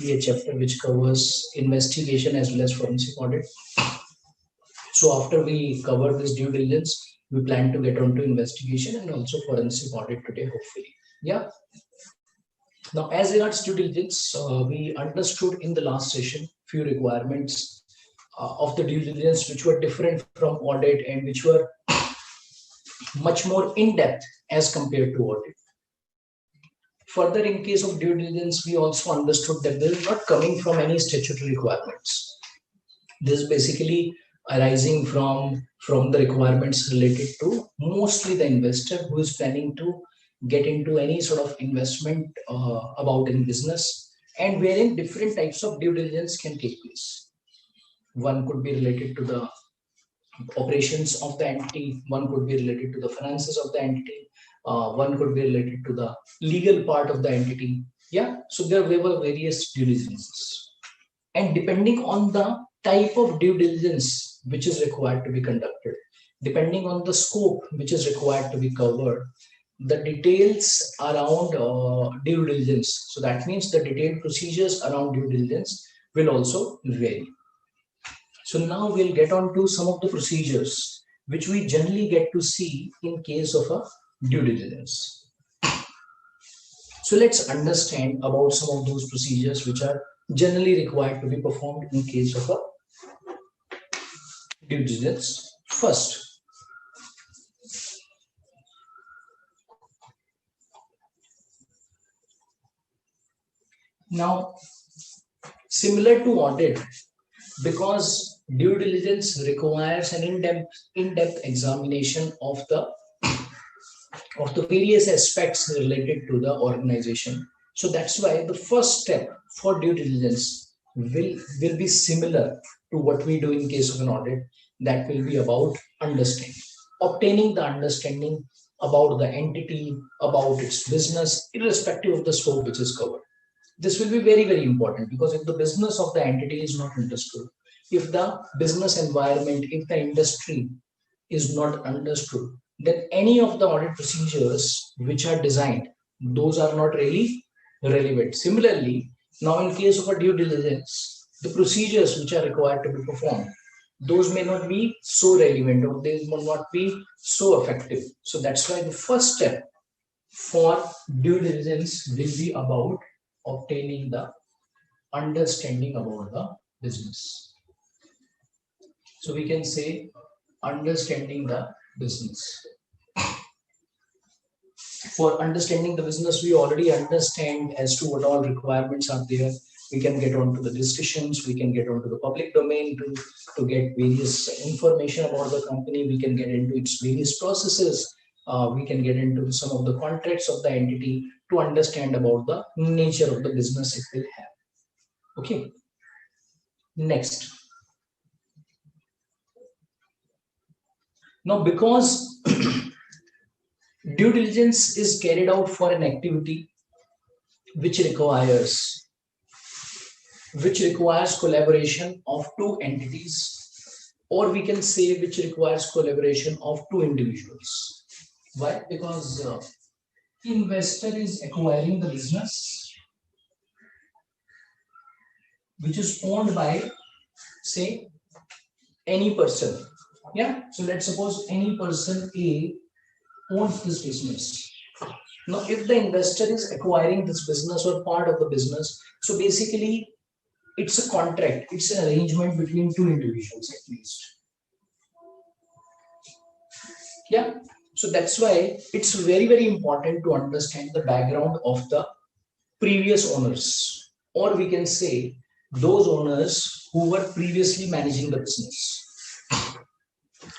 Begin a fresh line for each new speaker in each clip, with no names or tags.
be a chapter which covers investigation as well as forensic audit. So after we cover this due diligence, we plan to get onto investigation and also forensic audit today, hopefully. Yeah. Now, as regards due diligence, we understood in the last session few requirements of the due diligence which were different from audit and which were much more in depth as compared to audit. Further, in case of due diligence, we also understood that this is not coming from any statutory requirements. This is basically arising from the requirements related to mostly the investor who is planning to get into any sort of investment about in business, and wherein different types of due diligence can take place. One could be related to the operations of the entity, one could be related to the finances of the entity, one could be related to the legal part of the entity. Yeah, so there were various due diligences, and depending on the type of due diligence which is required to be conducted, depending on the scope which is required to be covered, the details around due diligence, so that means the detailed procedures around due diligence will also vary. So now we'll get on to some of the procedures which we generally get to see in case of a due diligence. So let's understand about some of those procedures which are generally required to be performed in case of a due diligence. First, now similar to audit, because due diligence requires an in-depth examination of the various aspects related to the organization. So that's why the first step for due diligence will be similar to what we do in case of an audit. That will be about understanding, obtaining the understanding about the entity, about its business, irrespective of the scope which is covered. This will be very, very important, because if the business of the entity is not understood, if the business environment, if the industry is not understood, then any of the audit procedures which are designed, those are not really relevant. Similarly, now in case of a due diligence, the procedures which are required to be performed, those may not be so relevant, or they will not be so effective. So that's why the first step for due diligence will be about obtaining the understanding about the business. So we can say understanding the business. For understanding the business, we already understand as to what all requirements are there. We can get on to the discussions, we can get on to the public domain to get various information about the company, we can get into its various processes, we can get into some of the contracts of the entity to understand about the nature of the business it will have. Okay. Next. Now, because due diligence is carried out for an activity which requires collaboration of two entities, or we can say which requires collaboration of two individuals. Why? Because investor is acquiring the business which is owned by, say, any person. Yeah, so let's suppose any person A owns this business. Now, if the investor is acquiring this business or part of the business, so basically it's a contract, it's an arrangement between two individuals at least. Yeah, so that's why it's very, very important to understand the background of the previous owners, or we can say those owners who were previously managing the business.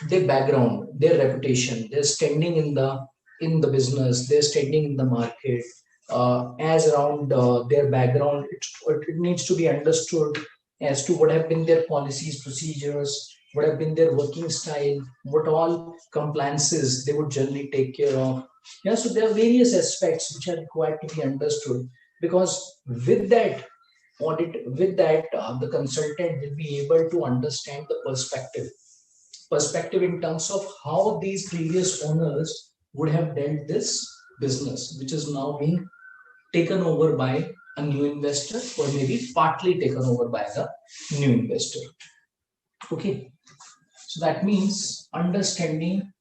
Their background, their reputation, their standing in the business, their standing in the market, as around their background, it needs to be understood as to what have been their policies, procedures, what have been their working style, what all compliances they would generally take care of. Yeah, so there are various aspects which are required to be understood, because with that audit, the consultant will be able to understand the perspective in terms of how these previous owners would have dealt this business, which is now being taken over by a new investor or maybe partly taken over by the new investor. Okay, so that means understanding,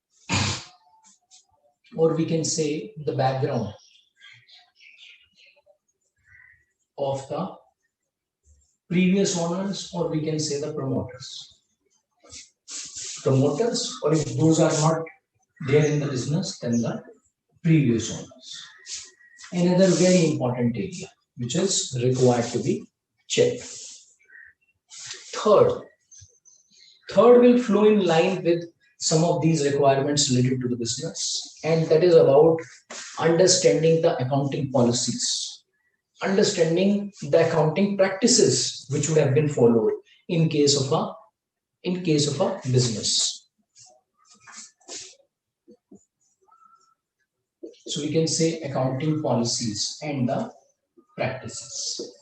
or we can say the background of the previous owners, or we can say the promoters. Promoters, or if those are not there in the business, then the previous owners. Another very important area which is required to be checked. Third will flow in line with some of these requirements related to the business, and that is about understanding the accounting policies, understanding the accounting practices which would have been followed in case of a business. So we can say accounting policies and the practices.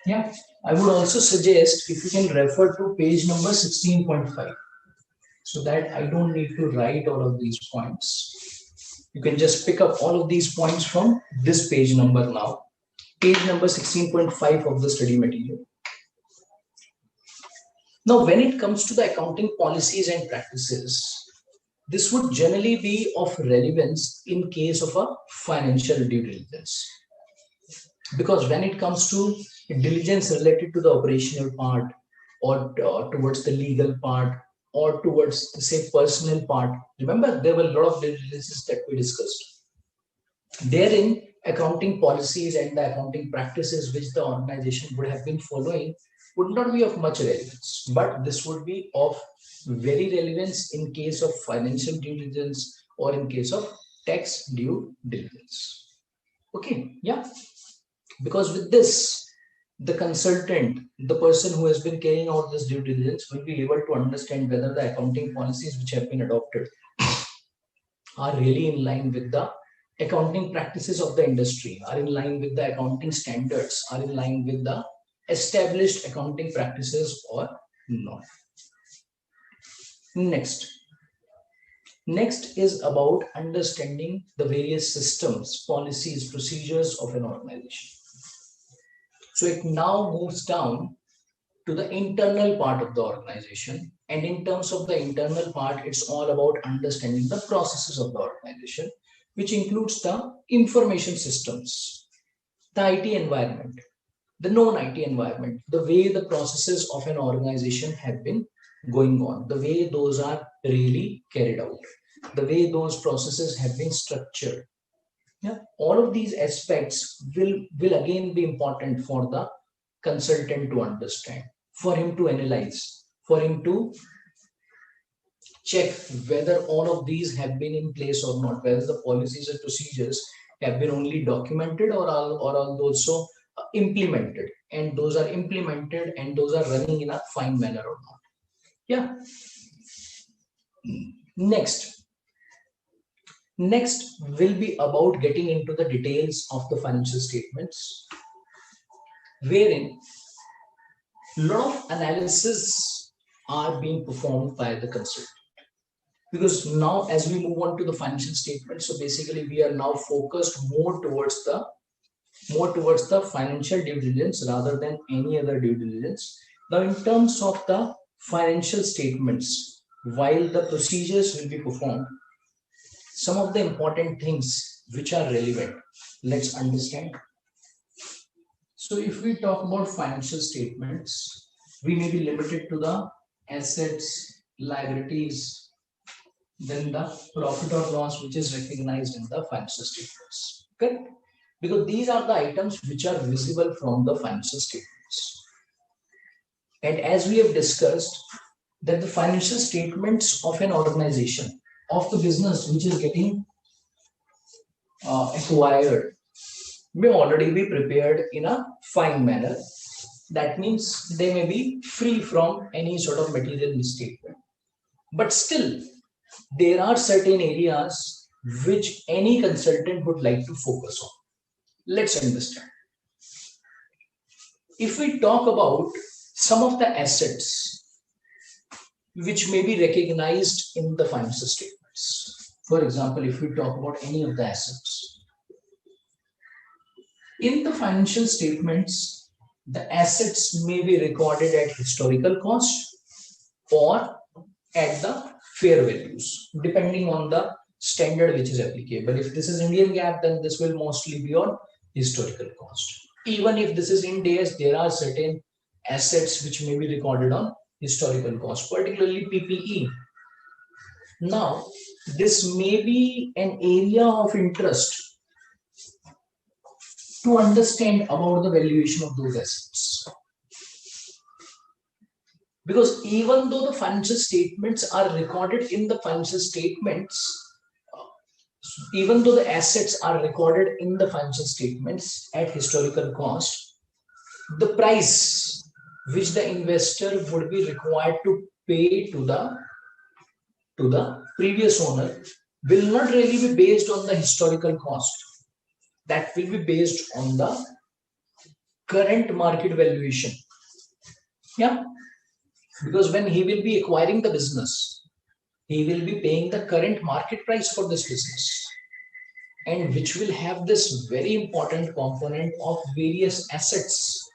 Yeah, I would also suggest if you can refer to page number 16.5, so that I don't need to write all of these points. You can just pick up all of these points from this page number now. Page number 16.5 of the study material. Now, when it comes to the accounting policies and practices, this would generally be of relevance in case of a financial due diligence. Because when it comes to diligence related to the operational part, or towards the legal part, or towards the say personal part, remember there were a lot of diligences that we discussed. Therein, accounting policies and the accounting practices which the organization would have been following would not be of much relevance, but this would be of very relevance in case of financial due diligence or in case of tax due diligence. Okay, yeah, because with this, the consultant, the person who has been carrying out this due diligence, will be able to understand whether the accounting policies which have been adopted are really in line with the accounting practices of the industry, are in line with the accounting standards, are in line with the established accounting practices or not. Next is about understanding the various systems, policies, procedures of an organization. So it now moves down to the internal part of the organization. And in terms of the internal part, it's all about understanding the processes of the organization, which includes the information systems, the IT environment, the non-IT environment, the way the processes of an organization have been going on, the way those are really carried out, the way those processes have been structured. Yeah, all of these aspects will again be important for the consultant to understand, for him to analyze, for him to check whether all of these have been in place or not, whether the policies and procedures have been only documented or are also implemented, and those are implemented and those are running in a fine manner or not. Yeah. Next will be about getting into the details of the financial statements, wherein a lot of analysis are being performed by the consultant. Because now as we move on to the financial statements, so basically we are now focused more towards the financial due diligence rather than any other due diligence. Now in terms of the financial statements, while the procedures will be performed, some of the important things which are relevant, let's understand. So if we talk about financial statements, we may be limited to the assets, liabilities, then the profit or loss which is recognized in the financial statements. Okay? Because these are the items which are visible from the financial statements. And as we have discussed, that the financial statements of an organization, of the business which is getting acquired, may already be prepared in a fine manner. That means they may be free from any sort of material misstatement. But still, there are certain areas which any consultant would like to focus on. Let's understand. If we talk about some of the assets which may be recognized in the financial statements, for example, if we talk about any of the assets, In the financial statements, the assets may be recorded at historical cost or at the fair values, depending on the standard which is applicable. If this is Indian GAAP, then this will mostly be on historical cost. Even if this is Ind AS, there are certain assets which may be recorded on historical cost, particularly PPE. Now, this may be an area of interest to understand about the valuation of those assets. Because even though the financial statements are recorded in the financial statements, even though the assets are recorded in the financial statements at historical cost, the price which the investor would be required to pay to the previous owner will not really be based on the historical cost. That will be based on the current market valuation. Yeah, because when he will be acquiring the business, he will be paying the current market price for this business, and which will have this very important component of various assets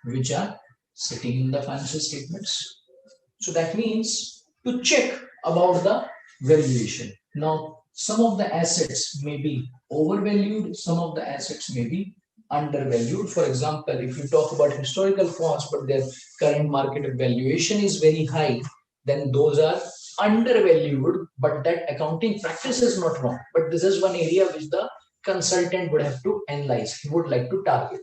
which are sitting in the financial statements. So that means to check about the valuation. Now, some of the assets may be overvalued, some of the assets may be undervalued. For example, if you talk about historical cost, but their current market valuation is very high, then those are undervalued, but that accounting practice is not wrong. But this is one area which the consultant would have to analyze, he would like to target.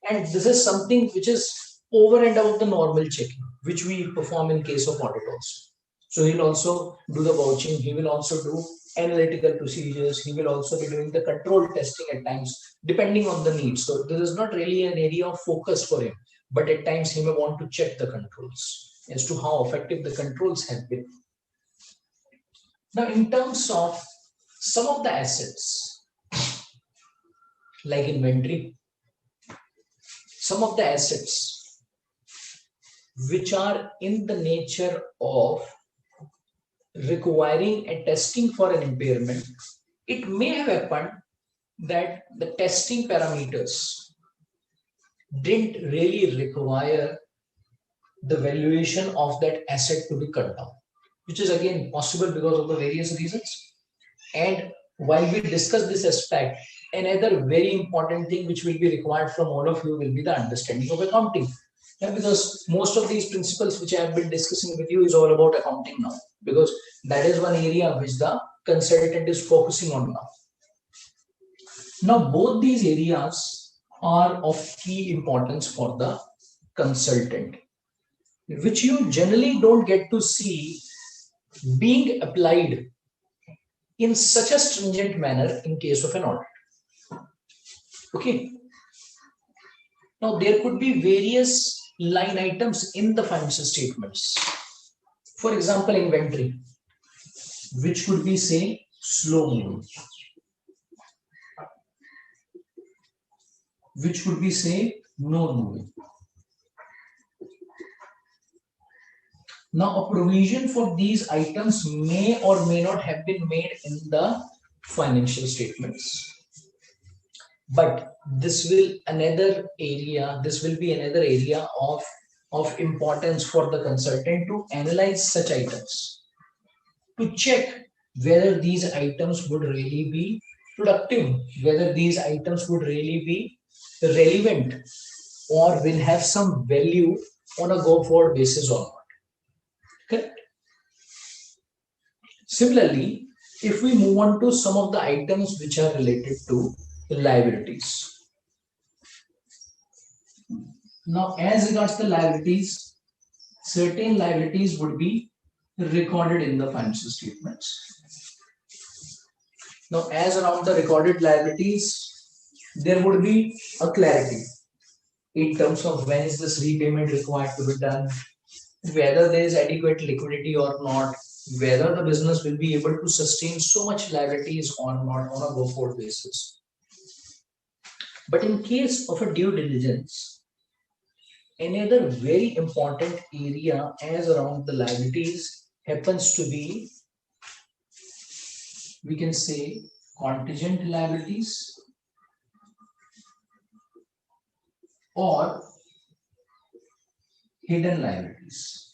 And this is something which is over and above the normal checking, which we perform in case of audit also. So he'll also do the vouching, he will also do analytical procedures, he will also be doing the control testing at times, depending on the needs. So this is not really an area of focus for him, but at times he may want to check the controls as to how effective the controls have been. Now, in terms of some of the assets, like inventory, some of the assets which are in the nature of requiring a testing for an impairment, it may have happened that the testing parameters didn't really require the valuation of that asset to be cut down, which is again possible because of the various reasons. And while we discuss this aspect, another very important thing which will be required from all of you will be the understanding of accounting. Yeah, because most of these principles which I have been discussing with you is all about accounting now, because that is one area which the consultant is focusing on now. Now, both these areas are of key importance for the consultant, which you generally don't get to see being applied in such a stringent manner in case of an audit. Okay. Now, there could be various line items in the financial statements. For example, inventory, which could be, say, slow moving, which could be, say, no moving. Now, a provision for these items may or may not have been made in the financial statements. But this will be another area of importance for the consultant to analyze such items, to check whether these items would really be productive, whether these items would really be relevant or will have some value on a go-forward basis or not. Correct? Similarly, if we move on to some of the items which are related to liabilities. Now, as regards the liabilities, certain liabilities would be recorded in the financial statements. Now, as around the recorded liabilities, there would be a clarity in terms of when is this repayment required to be done, whether there is adequate liquidity or not, whether the business will be able to sustain so much liabilities or not on a go-forward basis. But in case of a due diligence, another very important area as around the liabilities happens to be, we can say, contingent liabilities or hidden liabilities.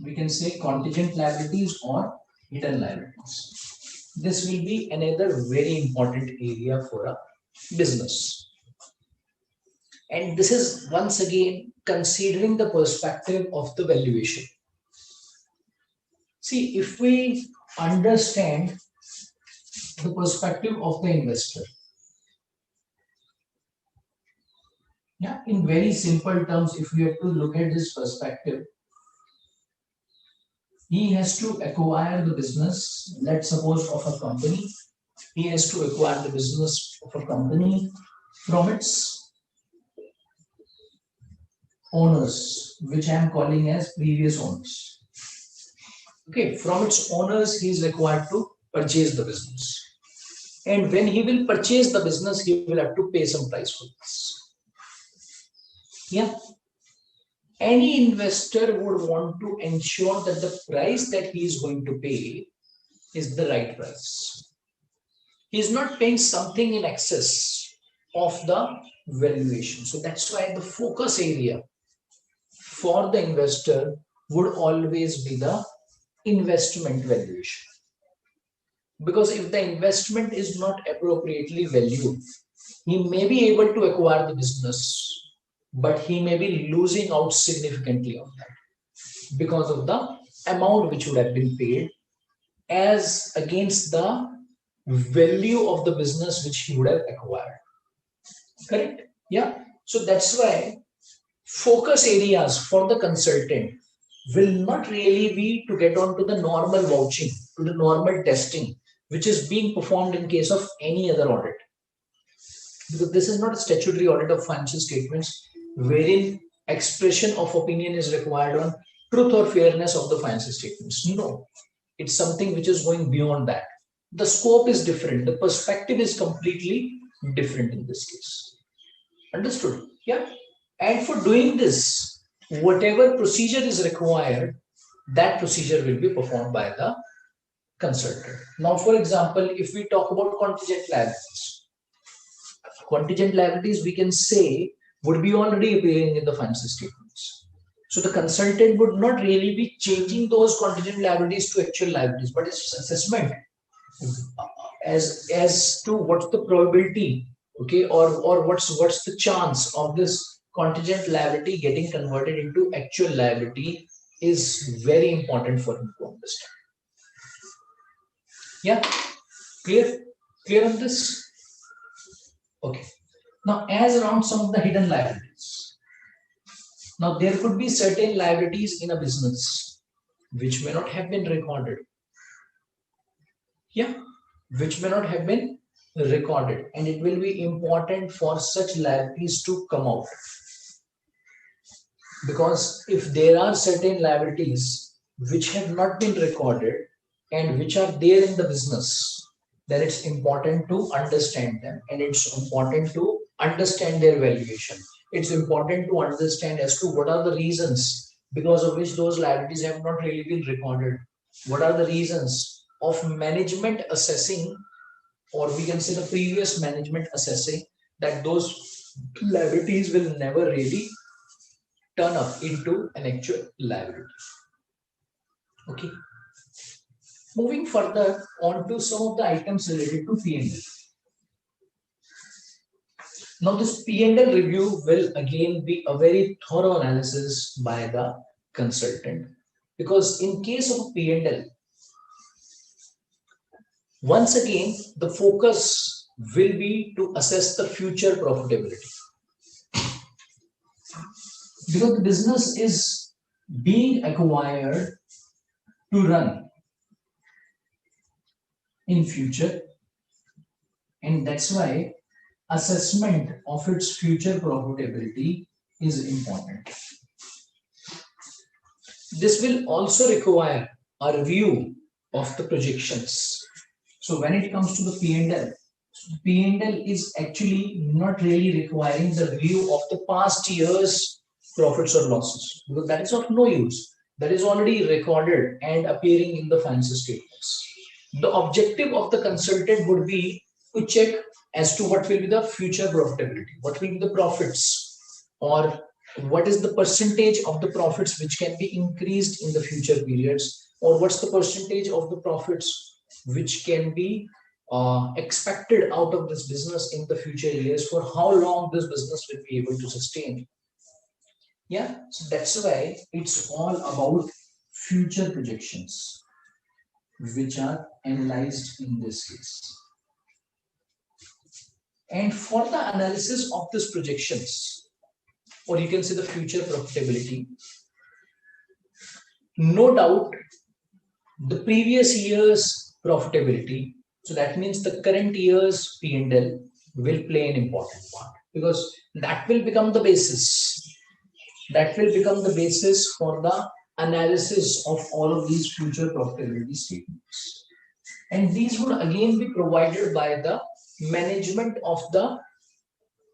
We can say contingent liabilities or hidden liabilities. This will be another very important area for a business. And this is once again considering the perspective of the valuation. See, if we understand the perspective of the investor, yeah, in very simple terms, if we have to look at this perspective, he has to acquire the business, let's suppose of a company. He has to acquire the business of a company from its owners, which I am calling as previous owners. Okay, from its owners, he is required to purchase the business. And when he will purchase the business, he will have to pay some price for this. Yeah. Any investor would want to ensure that the price that he is going to pay is the right price. He is not paying something in excess of the valuation. So that's why the focus area for the investor would always be the investment valuation. Because if the investment is not appropriately valued, he may be able to acquire the business, but he may be losing out significantly on that because of the amount which would have been paid as against the value of the business which he would have acquired. Correct? Yeah. So that's why focus areas for the consultant will not really be to get on to the normal vouching, to the normal testing, which is being performed in case of any other audit. Because this is not a statutory audit of financial statements wherein expression of opinion is required on truth or fairness of the financial statements. No, it's something which is going beyond that. The scope is different. The perspective is completely different in this case. Understood? Yeah. And for doing this, whatever procedure is required, that procedure will be performed by the consultant. Now, for example, if we talk about contingent liabilities, we can say would be already appearing in the financial statements. So the consultant would not really be changing those contingent liabilities to actual liabilities, but it's assessment as to what's the probability, okay, or what's the chance of this contingent liability getting converted into actual liability is very important for him to understand. Yeah, clear on this? Okay. Now, as around some of the hidden liabilities. Now, there could be certain liabilities in a business which may not have been recorded. Yeah, which may not have been recorded, and it will be important for such liabilities to come out. Because if there are certain liabilities which have not been recorded and which are there in the business, then it's important to understand them, and it's important to understand their valuation. It's important to understand as to what are the reasons because of which those liabilities have not really been recorded. What are the reasons of management assessing, or we can say the previous management assessing, that those liabilities will never really turn up into an actual liability. Okay. Moving further on to some of the items related to P&L. Now, this P&L review will again be a very thorough analysis by the consultant, because in case of P&L, once again, the focus will be to assess the future profitability. Because the business is being acquired to run in future, and that's why assessment of its future profitability is important. This will also require a review of the projections. So when it comes to the P&L, P&L is actually not really requiring the review of the past year's profits or losses, because that is of no use. That is already recorded and appearing in the financial statements. The objective of the consultant would be to check as to what will be the future profitability, what will be the profits, or what is the percentage of the profits which can be increased in the future periods, or what's the percentage of the profits which can be expected out of this business in the future years, for how long this business will be able to sustain. Yeah, so that's why it's all about future projections which are analyzed in this case. And for the analysis of these projections, or you can say the future profitability, no doubt the previous year's profitability, so that means the current year's P&L, will play an important part, because that will become the basis. That will become the basis for the analysis of all of these future profitability statements. And these would again be provided by the management of the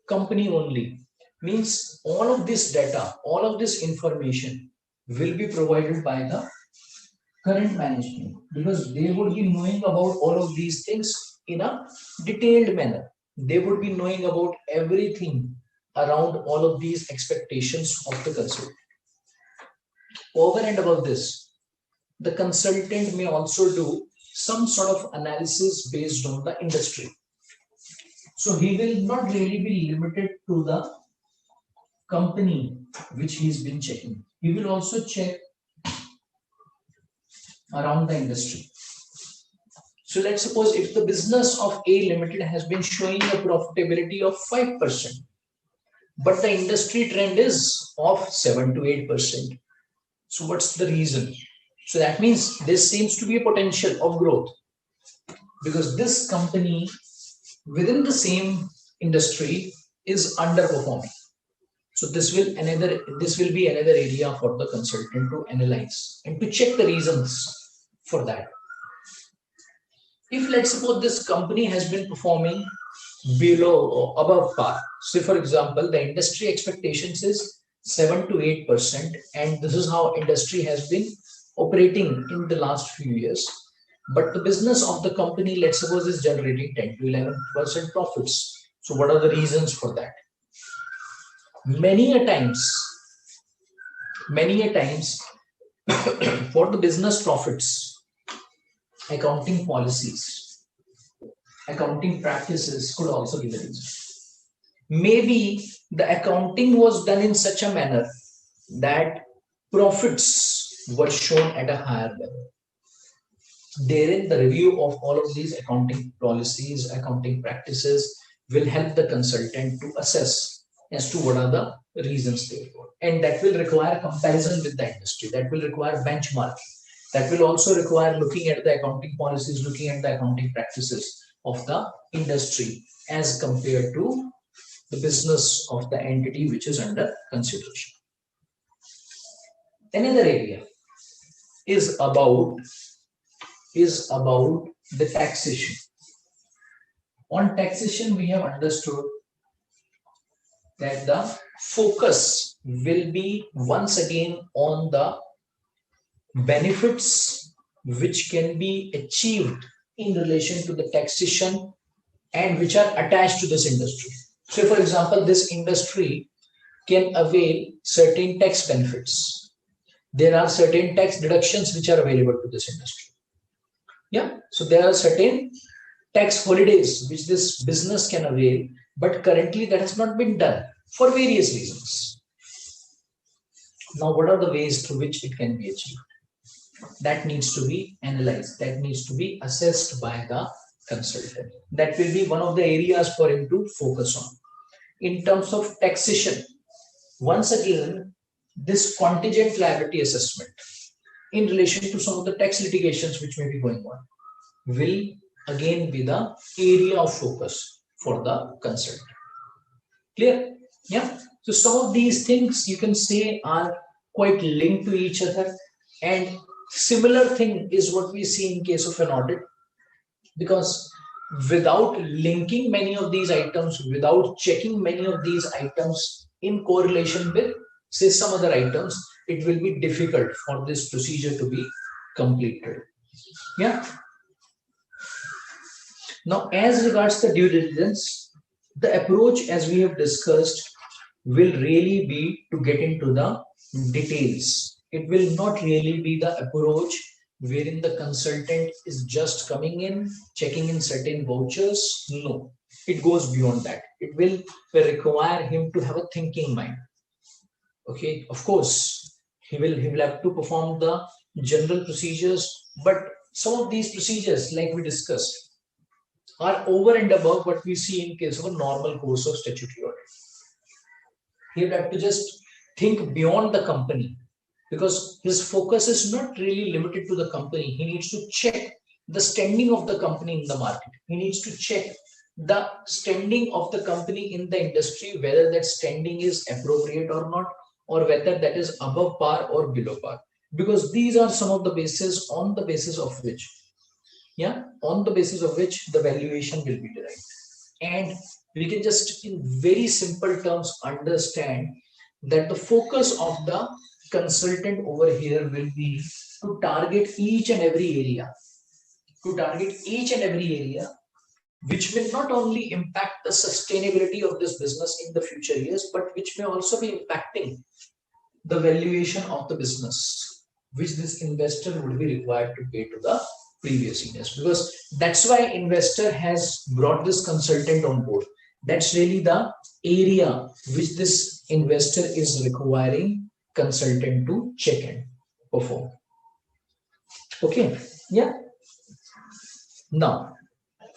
company only. Means all of this data, all of this information will be provided by the current management, because they would be knowing about all of these things in a detailed manner. They would be knowing about everything around all of these expectations of the consultant. Over and above this, the consultant may also do some sort of analysis based on the industry. So he will not really be limited to the company which he's been checking. He will also check around the industry. So let's suppose if the business of A Limited has been showing a profitability of 5%, but the industry trend is of 7 to 8%. So what's the reason? So that means there seems to be a potential of growth, because this company within the same industry is underperforming. So this will be another area for the consultant to analyze and to check the reasons for that. If let's suppose this company has been performing below or above par, say for example the industry expectations is 7 to 8%, and this is how industry has been operating in the last few years, but the business of the company, let's suppose, is generating 10 to 11% profits. So what are the reasons for that? Many a times for the business profits, accounting policies, accounting practices could also be the reason. Maybe the accounting was done in such a manner that profits were shown at a higher level. Therein, the review of all of these accounting policies, accounting practices will help the consultant to assess as to what are the reasons therefore. And that will require comparison with the industry. That will require benchmarking. That will also require looking at the accounting policies, looking at the accounting practices of the industry as compared to the business of the entity which is under consideration. Another area is about the taxation. On taxation, we have understood that the focus will be once again on the benefits which can be achieved in relation to the taxation and which are attached to this industry. So, for example, this industry can avail certain tax benefits. There are certain tax deductions which are available to this industry. Yeah, so there are certain tax holidays which this business can avail, but currently that has not been done for various reasons. Now, what are the ways through which it can be achieved? That needs to be analyzed. That needs to be assessed by the consultant. That will be one of the areas for him to focus on. In terms of taxation, once again, this contingent liability assessment in relation to some of the tax litigations which may be going on will again be the area of focus for the consultant. Clear? Yeah. So some of these things you can say are quite linked to each other, and similar thing is what we see in case of an audit, because without linking many of these items, without checking many of these items in correlation with say some other items, it will be difficult for this procedure to be completed. Yeah. Now, as regards the due diligence, the approach, as we have discussed, will really be to get into the details. It will not really be the approach wherein the consultant is just coming in, checking in certain vouchers. No, it goes beyond that. It will require him to have a thinking mind. Okay, of course, he will have to perform the general procedures, but some of these procedures, like we discussed, are over and above what we see in case of a normal course of statutory audit. He would have to just think beyond the company, because his focus is not really limited to the company. He needs to check the standing of the company in the market. He needs to check the standing of the company in the industry, whether that standing is appropriate or not, or whether that is above par or below par. Because these are some of the bases on the basis of which, the valuation will be derived. And we can just in very simple terms understand that the focus of the consultant over here will be to target each and every area, which will not only impact the sustainability of this business in the future years, but which may also be impacting the valuation of the business, which this investor would be required to pay to the previous years. Because that's why investor has brought this consultant on board. That's really the area which this investor is requiring consultant to check and perform. Okay, yeah. Now,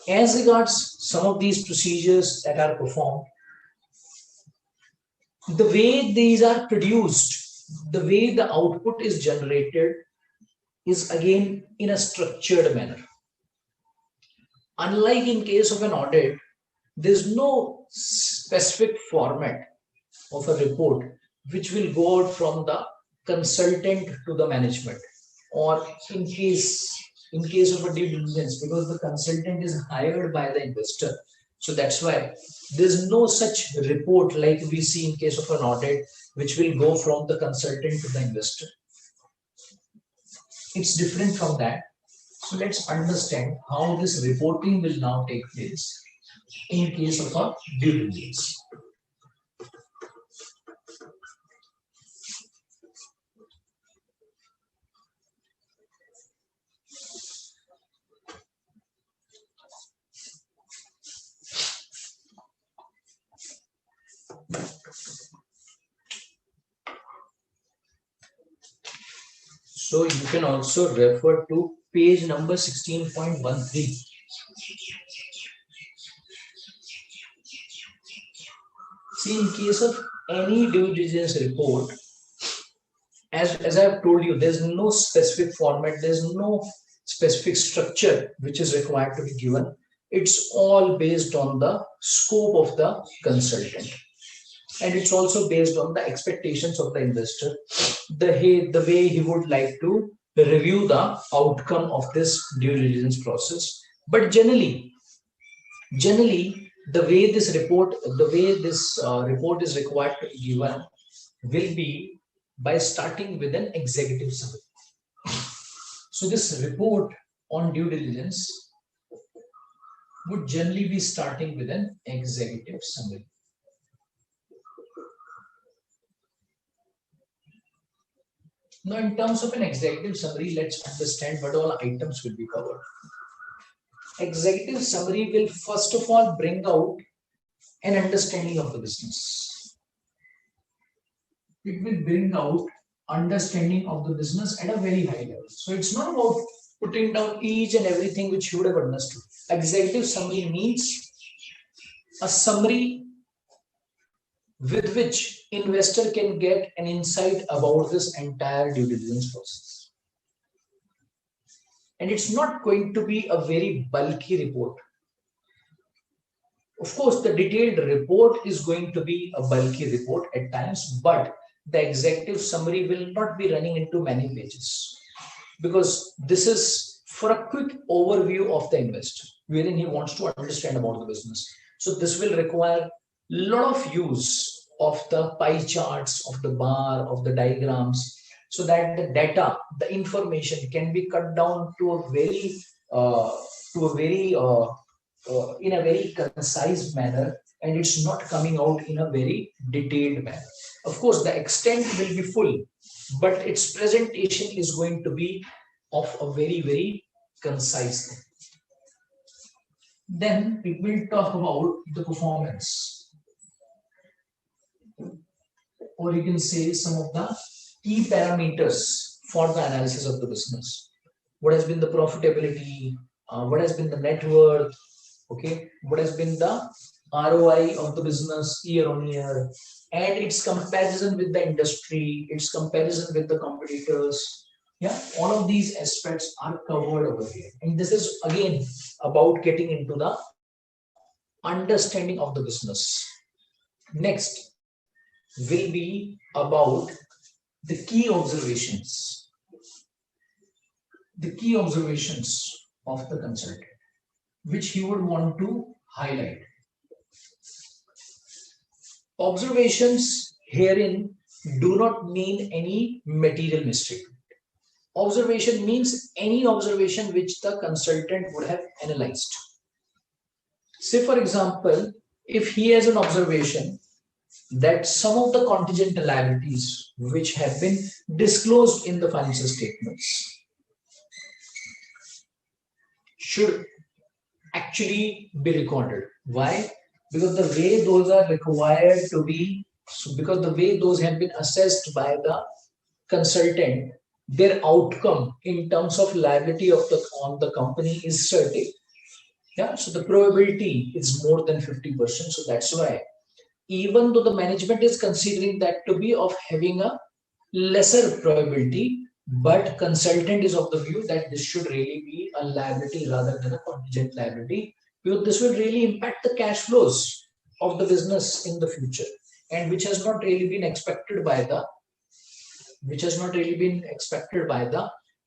as regards some of these procedures that are performed, the way these are produced, the way the output is generated is again in a structured manner. Unlike in case of an audit, there's no specific format of a report which will go out from the consultant to the management, or in case of a due diligence, because the consultant is hired by the investor. So that's why there's no such report like we see in case of an audit, which will go from the consultant to the investor. It's different from that. So let's understand how this reporting will now take place in case of a due diligence. So you can also refer to page number 16.13. See, in case of any due diligence report, as I've told you, there's no specific format, there's no specific structure which is required to be given. It's all based on the scope of the consultant. And it's also based on the expectations of the investor, the way he would like to review the outcome of this due diligence process. But generally, the way this report is required to be given will be by starting with an executive summary. So this report on due diligence would generally be starting with an executive summary. Now, in terms of an executive summary, let's understand what all items will be covered. Executive summary will first of all bring out an understanding of the business. It will bring out understanding of the business at a very high level. So it's not about putting down each and everything which you would have understood. Executive summary means a summary with which investor can get an insight about this entire due diligence process. And it's not going to be a very bulky report. Of course, the detailed report is going to be a bulky report at times, but the executive summary will not be running into many pages, because this is for a quick overview of the investor, wherein he wants to understand about the business. So this will require a lot of use of the pie charts, of the bar, of the diagrams, so that the data, the information can be cut down to a very in a very concise manner, and it's not coming out in a very detailed manner. Of course, the extent will be full, but its presentation is going to be of a very concise thing. Then we will talk about the performance, or you can say some of the key parameters for the analysis of the business. What has been the profitability? What has been the net worth? Okay, what has been the ROI of the business year on year, and its comparison with the industry, its comparison with the competitors. Yeah, all of these aspects are covered over here, and this is again about getting into the understanding of the business. Next will be about the key observations. The key observations of the consultant, which he would want to highlight. Observations herein do not mean any material misstatement. Observation means any observation which the consultant would have analyzed. Say, for example, if he has an observation that some of the contingent liabilities which have been disclosed in the financial statements should actually be recorded. Why? Because the way those are required to be, because the way those have been assessed by the consultant, their outcome in terms of liability of on the company is certain. Yeah, so the probability is more than 50%. So that's why, even though the management is considering that to be of having a lesser probability, but consultant is of the view that this should really be a liability rather than a contingent liability, because this will really impact the cash flows of the business in the future, and which has not really been expected by the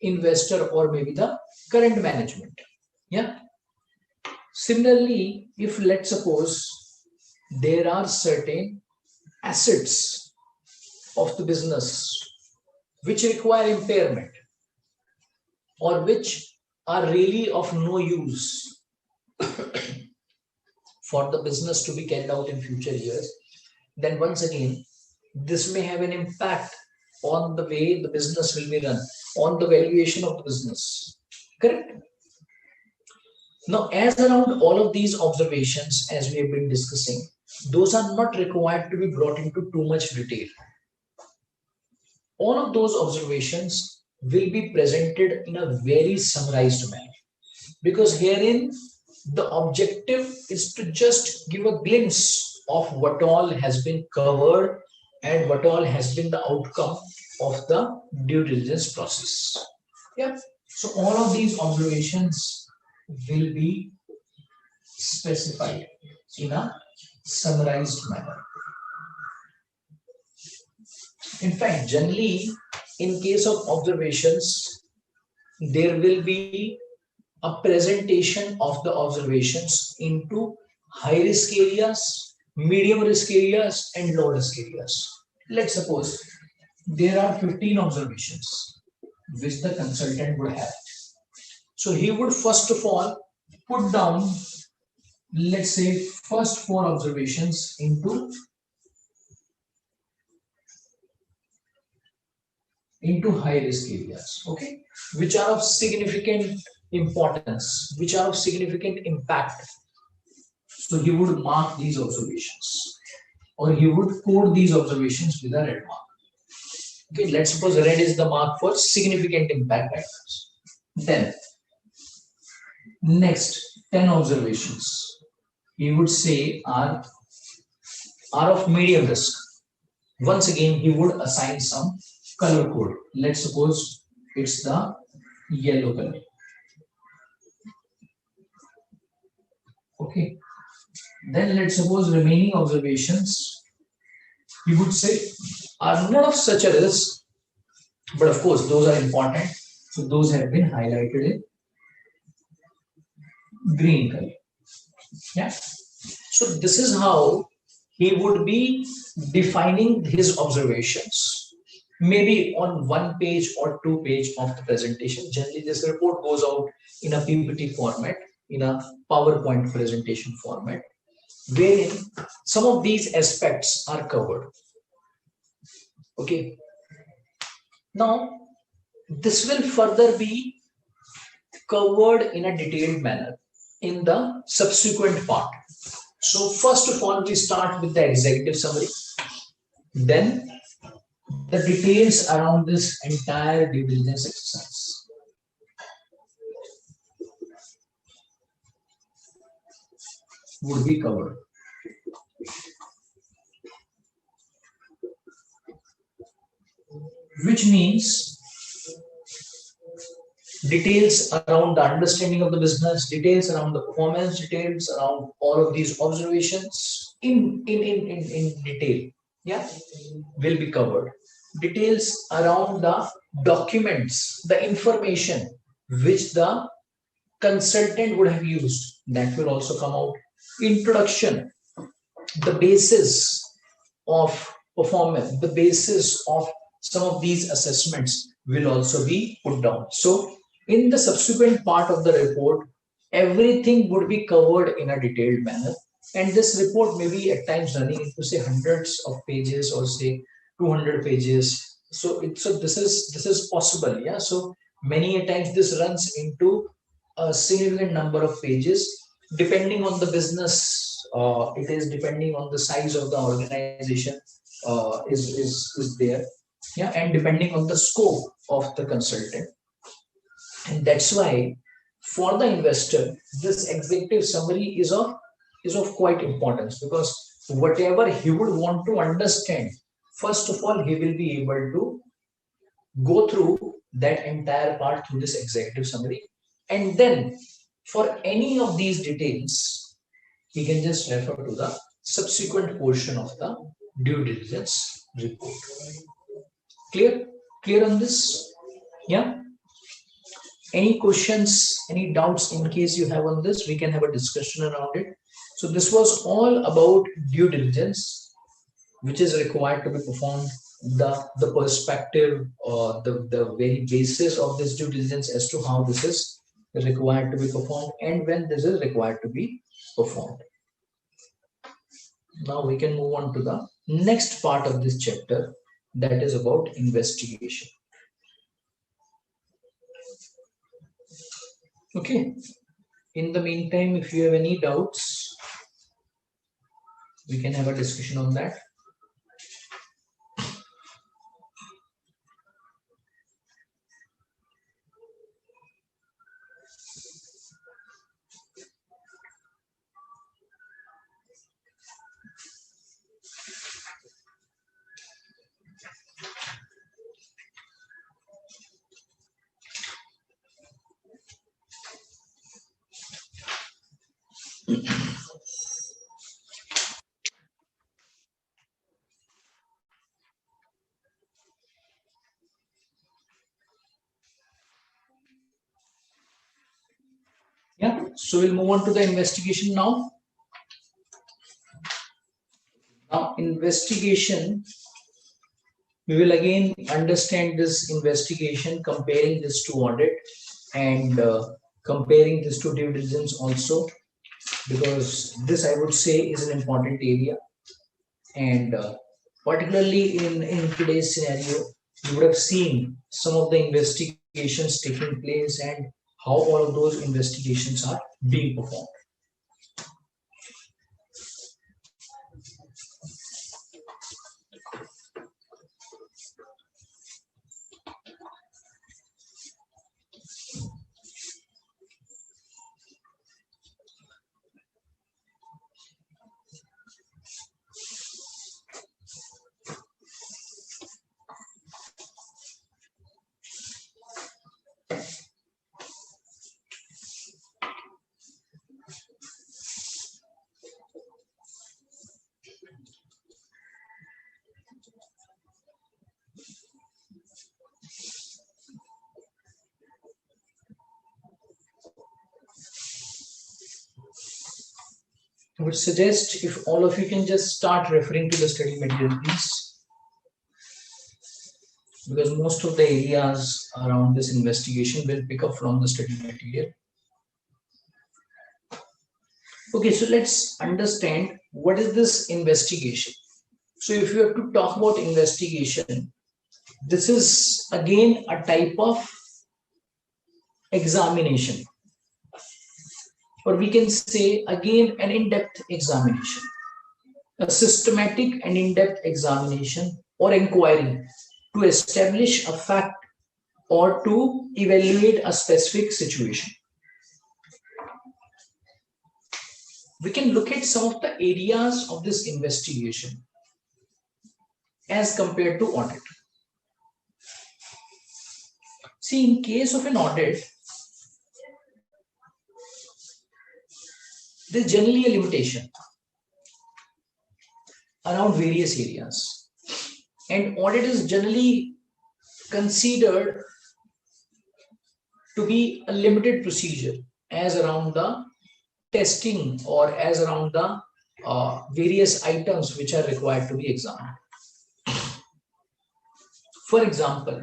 investor or maybe the current management. Yeah. Similarly, if let's suppose there are certain assets of the business which require impairment or which are really of no use for the business to be carried out in future years, then once again, this may have an impact on the way the business will be run, on the valuation of the business. Correct? Now, as around all of these observations, as we have been discussing, those are not required to be brought into too much detail. All of those observations will be presented in a very summarized manner, because herein the objective is to just give a glimpse of what all has been covered and what all has been the outcome of the due diligence process. Yeah. So all of these observations will be specified in a summarized manner. In fact, generally, in case of observations, there will be a presentation of the observations into high risk areas, medium risk areas, and low risk areas. Let's suppose there are 15 observations which the consultant would have. So he would first of all put down, let's say, first 4 observations into high risk areas, okay, which are of significant importance, which are of significant impact. So he would mark these observations, or he would code these observations with a red mark. Okay, let's suppose red is the mark for significant impact items. Then next 10 observations he would say are of medium risk. Once again, he would assign some color code. Let's suppose it's the yellow color. Okay. Then let's suppose remaining observations, he would say, are not of such a risk, but of course those are important. So those have been highlighted in green color. Yeah. So this is how he would be defining his observations, maybe on 1 page or 2 page of the presentation. Generally, this report goes out in a PPT format. in a PowerPoint presentation format, wherein some of these aspects are covered. Okay. Now, this will further be covered in a detailed manner in the subsequent part. So first of all, we start with the executive summary. Then the details around this entire due diligence exercise. Would be covered. Which means details around the understanding of the business, details around the performance, details around all of these observations in detail, yeah, will be covered. Details around the documents, the information which the consultant would have used, that will also come out. Introduction, the basis of performance, the basis of some of these assessments will also be put down. So in the subsequent part of the report, everything would be covered in a detailed manner. And this report may be at times running into say hundreds of pages or say 200 pages. So this is possible. Yeah. So many a times this runs into a significant number of pages depending on the business. It is depending on the size of the organization is there, yeah, and depending on the scope of the consultant. And that's why for the investor this executive summary is of quite importance, because whatever he would want to understand, first of all he will be able to go through that entire part through this executive summary, and then for any of these details he can just refer to the subsequent portion of the due diligence report. Clear on this? Yeah. Any questions, any doubts in case you have on this, we can have a discussion around it. So this was all about due diligence, which is required to be performed, the perspective, the very basis of this due diligence as to how this is required to be performed and when this is required to be performed. Now we can move on to the next part of this chapter, that is about investigation. Okay. In the meantime, if you have any doubts, we can have a discussion on that. Yeah, so we'll move on to the investigation now. Now, investigation, we will again understand this investigation, comparing this to audit and comparing this to due diligence also, because this I would say is an important area. And particularly in today's scenario, you would have seen some of the investigations taking place and how all of those investigations are being performed. I would suggest if all of you can just start referring to the study material, please, because most of the areas around this investigation will pick up from the study material. Okay, so let's understand what is this investigation. So if you have to talk about investigation, this is again a type of examination, or we can say again an in-depth examination, a systematic and in-depth examination or inquiry to establish a fact or to evaluate a specific situation. We can look at some of the areas of this investigation as compared to audit. See, in case of an audit, there's generally a limitation around various areas. And audit is generally considered to be a limited procedure as around the testing or as around the various items which are required to be examined. For example,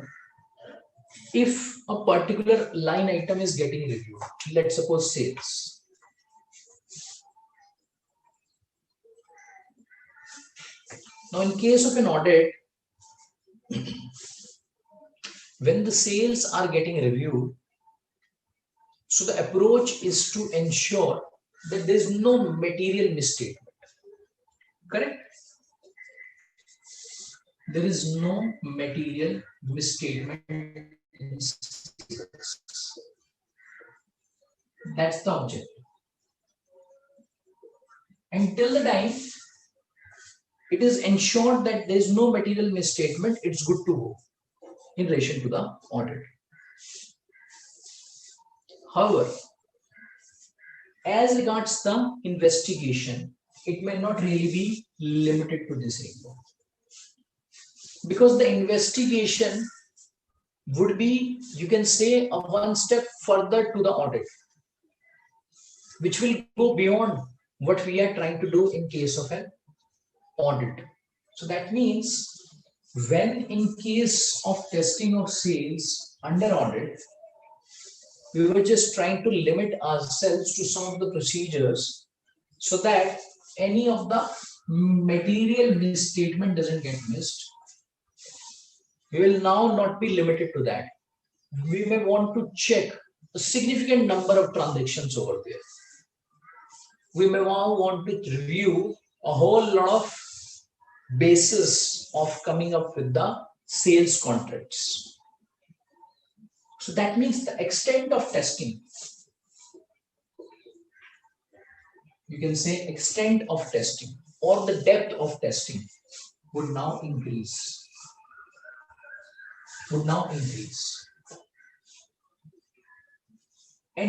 if a particular line item is getting reviewed, let's suppose sales. Now, in case of an audit, when the sales are getting reviewed, so the approach is to ensure that there is no material misstatement. Correct? There is no material misstatement in sales. That's the objective. Until the time it is ensured that there is no material misstatement, it's good to go in relation to the audit. However, as regards the investigation, it may not really be limited to this area, because the investigation would be, you can say, a one step further to the audit, which will go beyond what we are trying to do in case of an audit. So that means when in case of testing of sales under audit, we were just trying to limit ourselves to some of the procedures so that any of the material misstatement doesn't get missed. We will now not be limited to that. We may want to check a significant number of transactions over there. We may now want to review a whole lot of basis of coming up with the sales contracts. So that means the extent of testing, you can say extent of testing or the depth of testing would now increase. And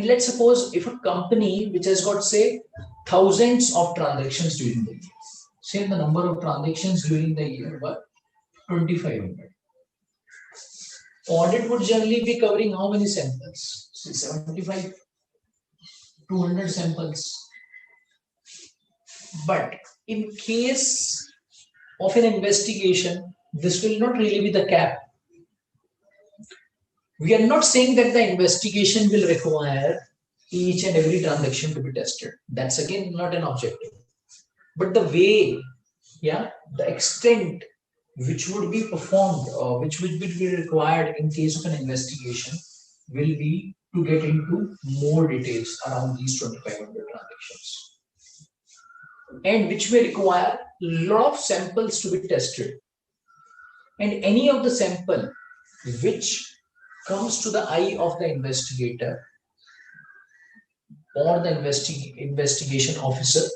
let's suppose if a company which has got, say, thousands of transactions during the year, say the number of transactions during the year were 2,500. Audit would generally be covering how many samples? Say 75, 200 samples. But in case of an investigation, this will not really be the cap. We are not saying that the investigation will require each and every transaction to be tested. That's again not an objective. But the way, the extent which would be performed or which would be required in case of an investigation will be to get into more details around these 2,500 transactions, and which may require a lot of samples to be tested. And any of the sample which comes to the eye of the investigator or the investigation officer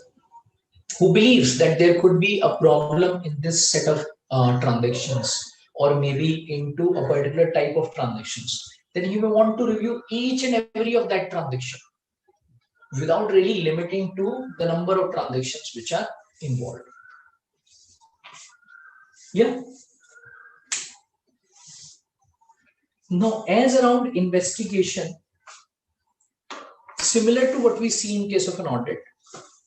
who believes that there could be a problem in this set of transactions or maybe into a particular type of transactions, then you may want to review each and every of that transaction without really limiting to the number of transactions which are involved. Yeah. Now, as around investigation, similar to what we see in case of an audit,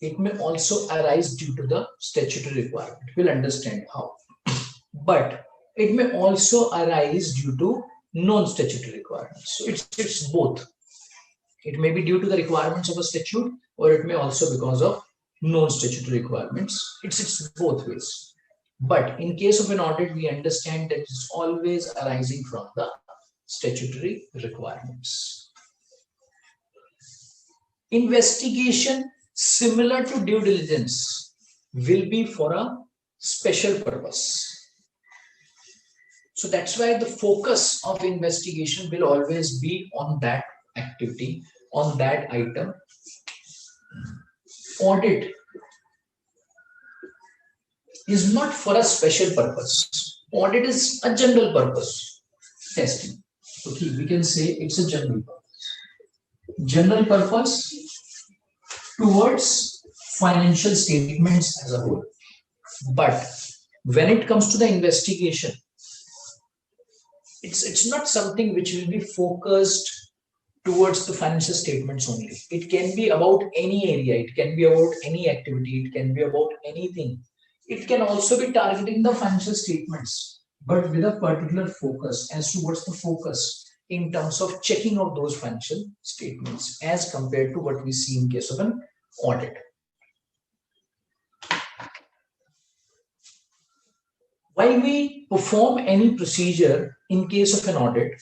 it may also arise due to the statutory requirement. We'll understand how. But it may also arise due to non-statutory requirements. So it's both. It may be due to the requirements of a statute, or it may also because of non-statutory requirements. It's both ways. But in case of an audit, we understand that it's always arising from the statutory requirements. Investigation, similar to due diligence, will be for a special purpose. So that's why the focus of investigation will always be on that activity, on that item. Audit is not for a special purpose. Audit is a general purpose testing. Okay, we can say it's a general purpose. General purpose towards financial statements as a whole. But when it comes to the investigation, it's not something which will be focused towards the financial statements only. It can be about any area, it can be about any activity, it can be about anything. It can also be targeting the financial statements, but with a particular focus as to what's the focus in terms of checking of those financial statements as compared to what we see in case of an audit. While we perform any procedure in case of an audit,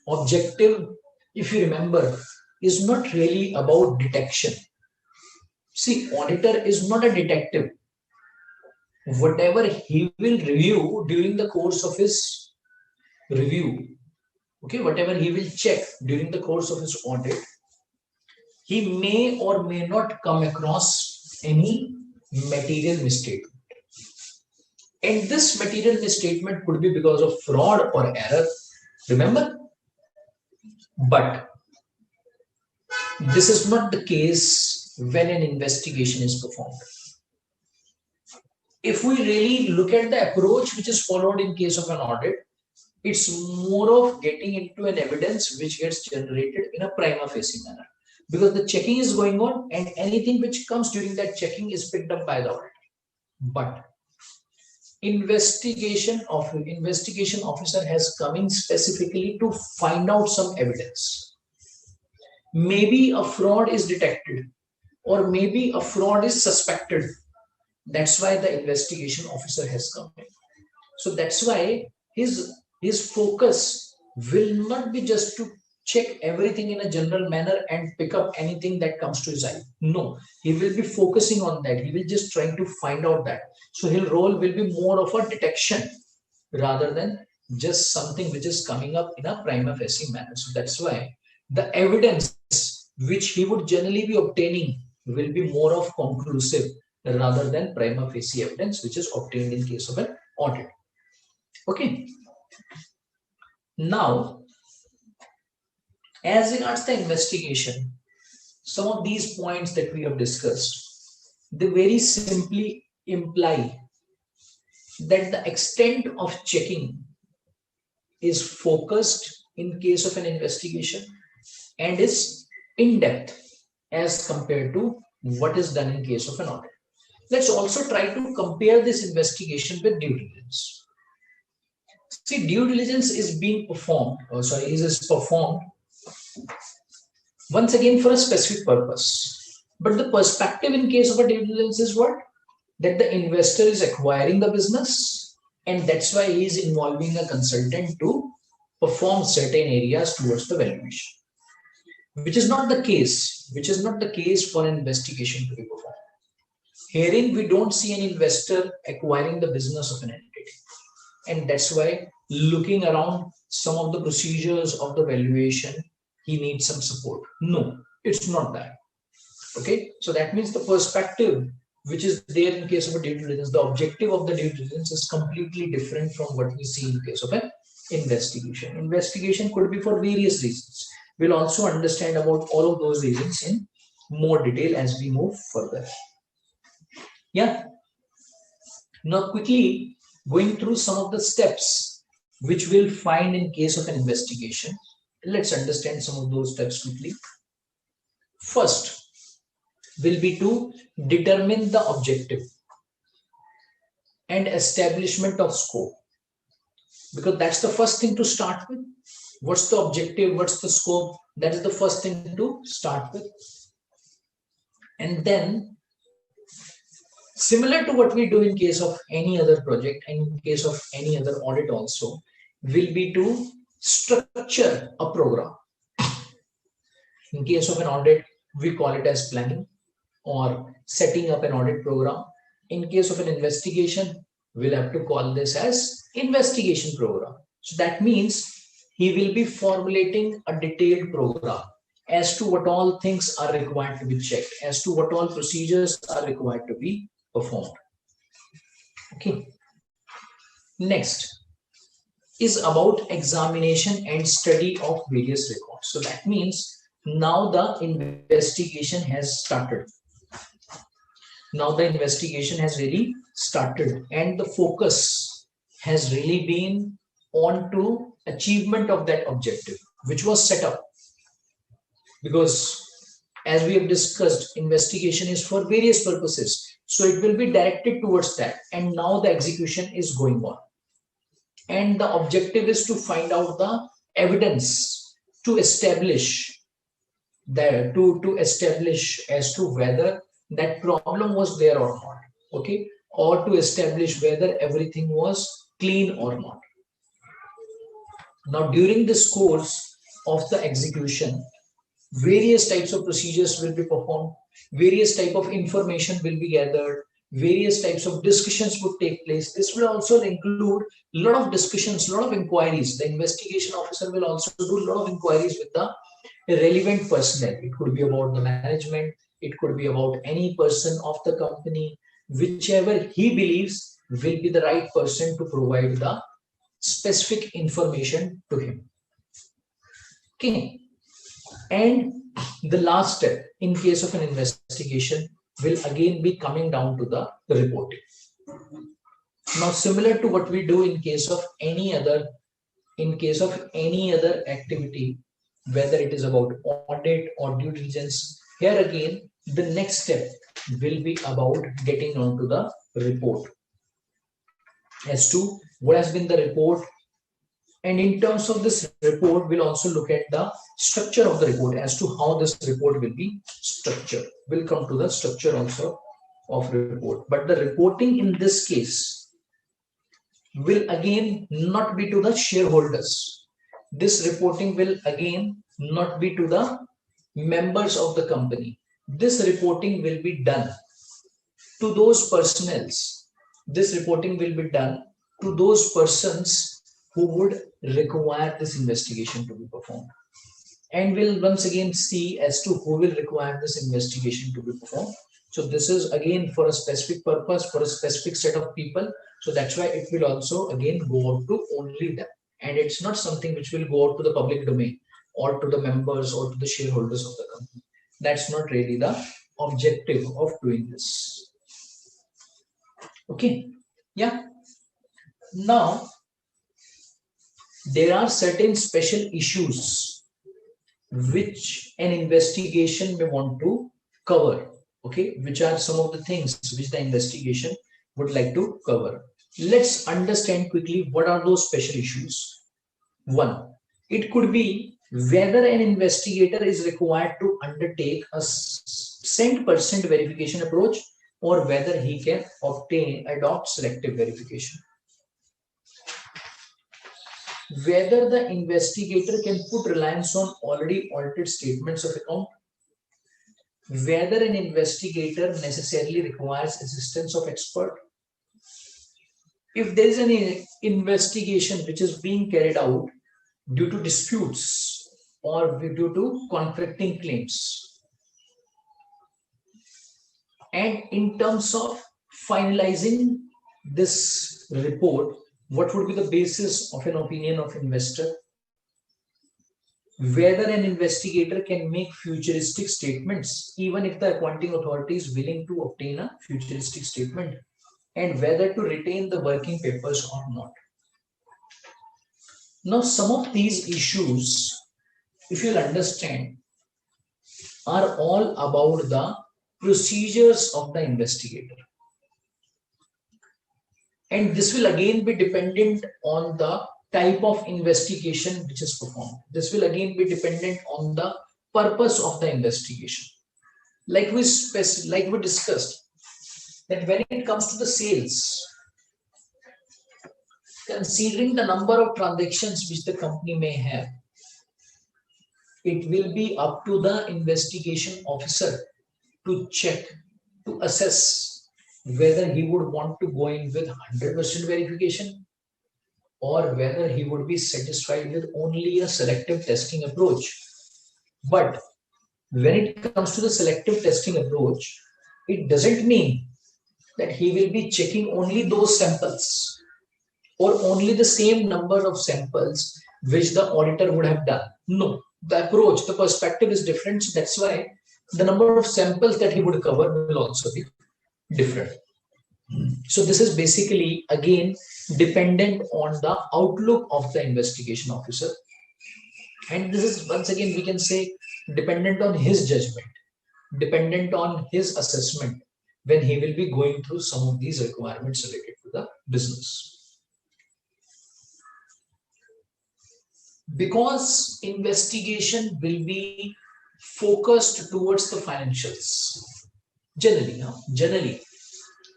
objective, if you remember, is not really about detection. See, auditor is not a detective. Whatever he will review during the course of his review, okay, whatever he will check during the course of his audit, he may or may not come across any material misstatement. And this material misstatement could be because of fraud or error, remember? But this is not the case when an investigation is performed. If we really look at the approach which is followed in case of an audit, it's more of getting into an evidence which gets generated in a prima facie manner. Because the checking is going on and anything which comes during that checking is picked up by the auditor. But investigation officer has come in specifically to find out some evidence. Maybe a fraud is detected, or maybe a fraud is suspected. That's why the investigation officer has come in. So that's why his focus will not be just to check everything in a general manner and pick up anything that comes to his eye. No, he will be focusing on that. He will just trying to find out that. So his role will be more of a detection rather than just something which is coming up in a prima facie manner. So that's why the evidence which he would generally be obtaining will be more of conclusive rather than prima facie evidence which is obtained in case of an audit. Okay. Now, as regards the investigation, some of these points that we have discussed, they very simply imply that the extent of checking is focused in case of an investigation and is in depth as compared to what is done in case of an audit. Let's also try to compare this investigation with due diligence. See, due diligence is being performed, is performed once again for a specific purpose. But the perspective in case of a due diligence is what? That the investor is acquiring the business, and that's why he is involving a consultant to perform certain areas towards the valuation. Which is not the case. Which is not the case for an investigation to be performed. Herein, we don't see an investor acquiring the business of an entity. And that's why looking around some of the procedures of the valuation, he needs some support. No, it's not that. Okay, so that means the perspective which is there in case of a due diligence, the objective of the due diligence is completely different from what we see in case of an investigation. Investigation could be for various reasons. We'll also understand about all of those reasons in more detail as we move further. Yeah. Now quickly going through some of the steps which we'll find in case of an investigation. Let's understand some of those steps quickly. First will be to determine the objective and establishment of scope, because that's the first thing to start with. What's the objective? What's the scope? That is the first thing to start with. And then, similar to what we do in case of any other project and in case of any other audit also, will be to structure a program. In case of an audit, we call it as planning or setting up an audit program. In case of an investigation, we'll have to call this as investigation program. So that means he will be formulating a detailed program as to what all things are required to be checked, as to what all procedures are required to be performed. Okay. Next is about examination and study of various records. So that means now the investigation has started. Now the investigation has really started and the focus has really been on to achievement of that objective which was set up. Because as we have discussed, investigation is for various purposes. So it will be directed towards that. And now the execution is going on. And the objective is to find out the evidence to establish that, to establish as to whether that problem was there or not. Okay. Or to establish whether everything was clean or not. Now, during this course of the execution, various types of procedures will be performed, various type of information will be gathered, various types of discussions would take place. This will also include a lot of discussions, a lot of inquiries. The investigation officer will also do a lot of inquiries with the relevant personnel. It could be about the management, it could be about any person of the company, whichever he believes will be the right person to provide the specific information to him. Okay. And the last step in case of an investigation will again be coming down to the reporting. Now, similar to what we do in case of any other activity, whether it is about audit or due diligence, here again, the next step will be about getting onto the report as to what has been the report. And in terms of this report, we'll also look at the structure of the report as to how this report will be structured. We'll come to the structure also of report. But the reporting in this case will again not be to the shareholders. This reporting will again not be to the members of the company. This reporting will be done to those personnels. This reporting will be done to those persons who would require this investigation to be performed. And we'll once again see as to who will require this investigation to be performed. So this is again for a specific purpose, for a specific set of people. So that's why it will also again go out to only them. And it's not something which will go out to the public domain or to the members or to the shareholders of the company. That's not really the objective of doing this. Okay. Yeah. Now, there are certain special issues which an investigation may want to cover. Okay, which are some of the things which the investigation would like to cover. Let's understand quickly what are those special issues. One, it could be whether an investigator is required to undertake a cent percent verification approach or whether he can adopt selective verification. Whether the investigator can put reliance on already audited statements of account, whether an investigator necessarily requires assistance of expert. If there is an investigation which is being carried out due to disputes or due to conflicting claims, and in terms of finalizing this report, what would be the basis of an opinion of investor? Whether an investigator can make futuristic statements, even if the accounting authority is willing to obtain a futuristic statement, and whether to retain the working papers or not. Now, some of these issues, if you'll understand, are all about the procedures of the investigator. And this will again be dependent on the type of investigation which is performed. This will again be dependent on the purpose of the investigation. Like we discussed, that when it comes to the sales, considering the number of transactions which the company may have, it will be up to the investigation officer to check, to assess whether he would want to go in with 100% verification or whether he would be satisfied with only a selective testing approach. But when it comes to the selective testing approach, it doesn't mean that he will be checking only those samples or only the same number of samples which the auditor would have done. No, the approach, the perspective is different. So that's why the number of samples that he would cover will also be different. So this is basically again dependent on the outlook of the investigation officer. And this is once again, we can say, dependent on his judgment, dependent on his assessment when he will be going through some of these requirements related to the business. Because investigation will be focused towards the financials. Generally,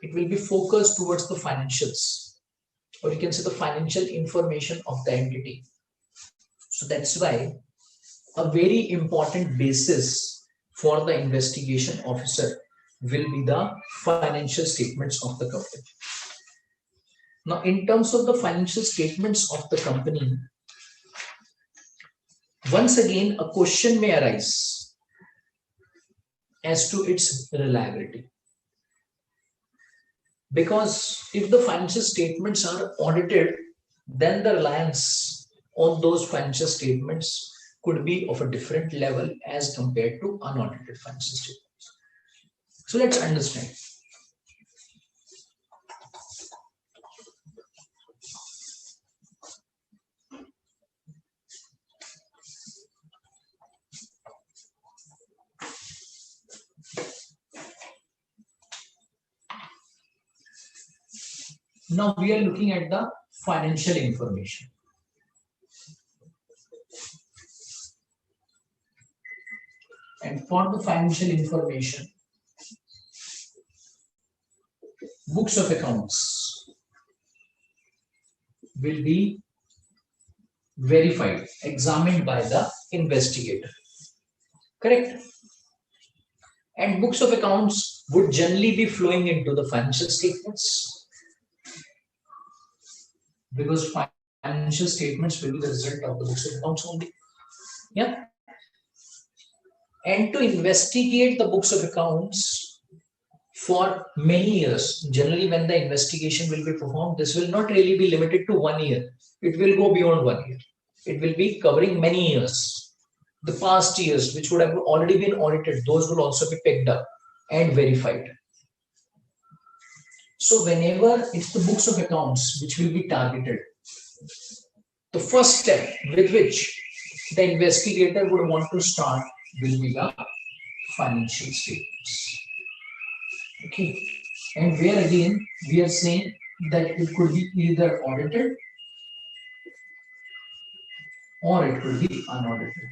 it will be focused towards the financials, or you can say the financial information of the entity. So that's why a very important basis for the investigation officer will be the financial statements of the company. Now, in terms of the financial statements of the company, once again, a question may arise as to its reliability. Because if the financial statements are audited, then the reliance on those financial statements could be of a different level as compared to unaudited financial statements. So let's understand. Now we are looking at the financial information. And for the financial information, books of accounts will be verified, examined by the investigator. Correct? And books of accounts would generally be flowing into the financial statements, because financial statements will be the result of the books of accounts only. Yeah. And to investigate the books of accounts for many years, generally when the investigation will be performed, this will not really be limited to 1 year. It will go beyond 1 year. It will be covering many years. The past years, which would have already been audited, those will also be picked up and verified. So whenever it's the books of accounts which will be targeted, the first step with which the investigator would want to start will be the financial statements. Okay. And where again we are saying that it could be either audited or it could be unaudited.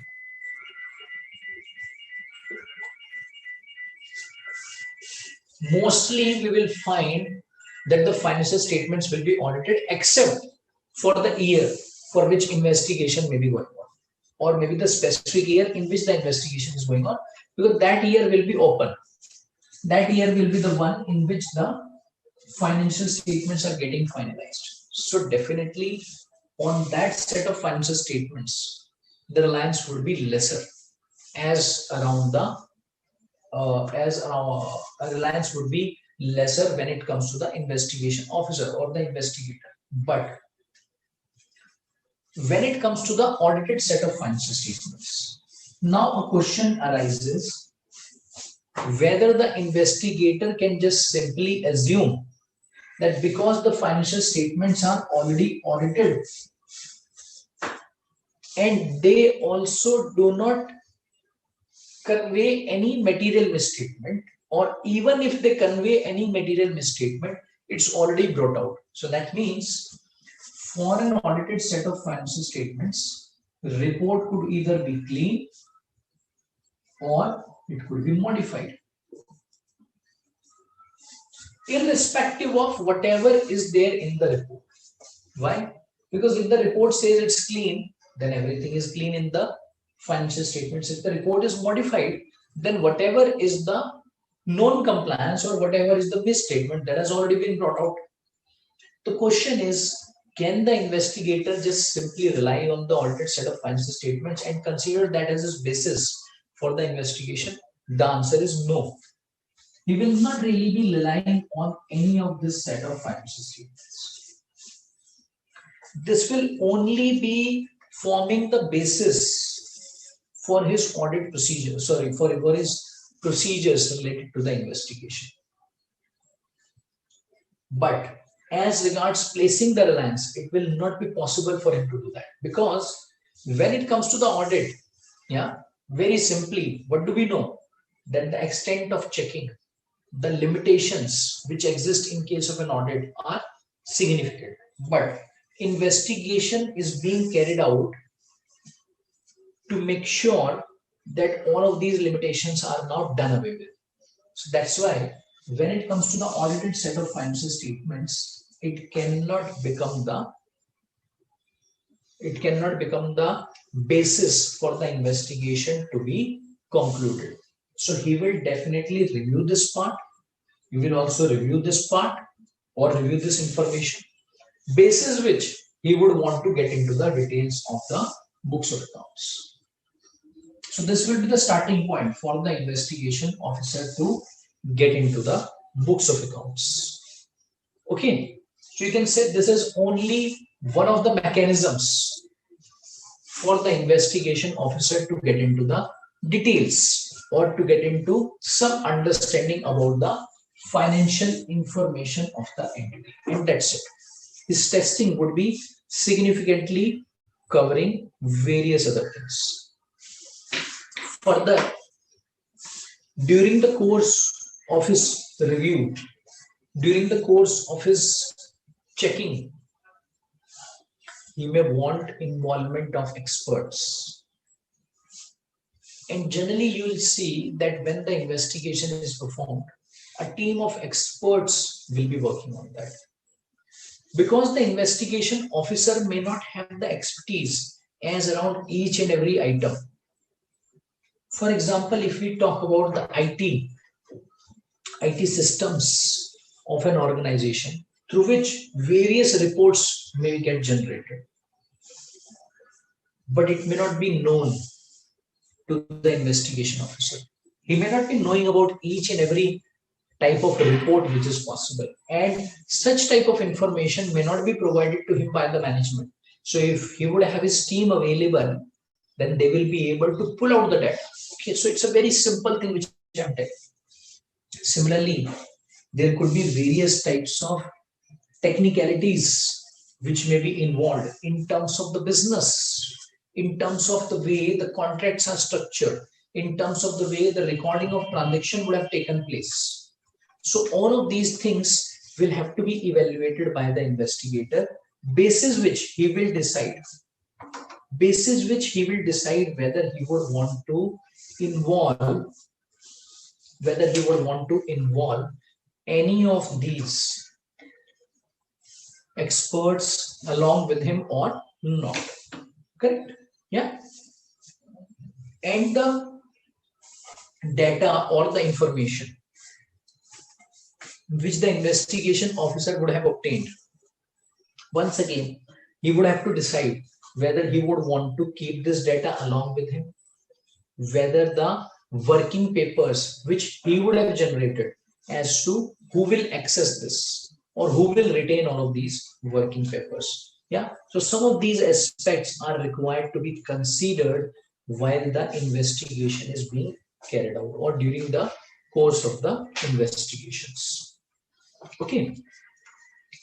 Mostly we will find that the financial statements will be audited except for the year for which investigation may be going on, or maybe the specific year in which the investigation is going on, because that year will be open. That year will be the one in which the financial statements are getting finalized. So definitely on that set of financial statements, the reliance would be lesser, as around the reliance would be lesser when it comes to the investigation officer or the investigator. But when it comes to the audited set of financial statements, now a question arises whether the investigator can just simply assume that because the financial statements are already audited and they also do not convey any material misstatement, or even if they convey any material misstatement, it's already brought out. So that means For an audited set of financial statements, the report could either be clean or it could be modified, irrespective of whatever is there in the report. Why? Because if the report says it's clean, then everything is clean in the financial statements. If the report is modified, then whatever is the non-compliance or whatever is the misstatement that has already been brought out. The question is, can the investigator just simply rely on the audited set of financial statements and consider that as his basis for the investigation? The answer is no. He will not really be relying on any of this set of financial statements. This will only be forming the basis for his audit procedure, for his procedures related to the investigation. But as regards placing the reliance, it will not be possible for him to do that, because when it comes to the audit, very simply, what do we know? That the extent of checking, the limitations which exist in case of an audit are significant. But investigation is being carried out to make sure that all of these limitations are now done away with. So that's why when it comes to the audited set of financial statements, it cannot become the basis for the investigation to be concluded. So he will definitely review this part. You will also review this part or review this information, basis which he would want to get into the details of the books of accounts. So this will be the starting point for the investigation officer to get into the books of accounts. Okay, so you can say this is only one of the mechanisms for the investigation officer to get into the details or to get into some understanding about the financial information of the entity, and that's it. His testing would be significantly covering various other things. Further, during the course of his review, during the course of his checking, he may want involvement of experts. And generally, you will see that when the investigation is performed, a team of experts will be working on that. Because the investigation officer may not have the expertise as around each and every item. For example, if we talk about the IT systems of an organization through which various reports may get generated, but it may not be known to the investigation officer. He may not be knowing about each and every type of report which is possible, and such type of information may not be provided to him by the management. So if he would have his team available, then they will be able to pull out the data. Okay, so it's a very simple thing which I'm telling. Similarly, there could be various types of technicalities which may be involved in terms of the business, in terms of the way the contracts are structured, in terms of the way the recording of transaction would have taken place. So all of these things will have to be evaluated by the investigator, basis which he will decide whether he would want to involve any of these experts along with him or not. Correct? Yeah. And the data or the information which the investigation officer would have obtained, once again, he would have to decide whether he would want to keep this data along with him, whether the working papers which he would have generated as to who will access this or who will retain all of these working papers. Yeah. So some of these aspects are required to be considered while the investigation is being carried out or during the course of the investigations. Okay.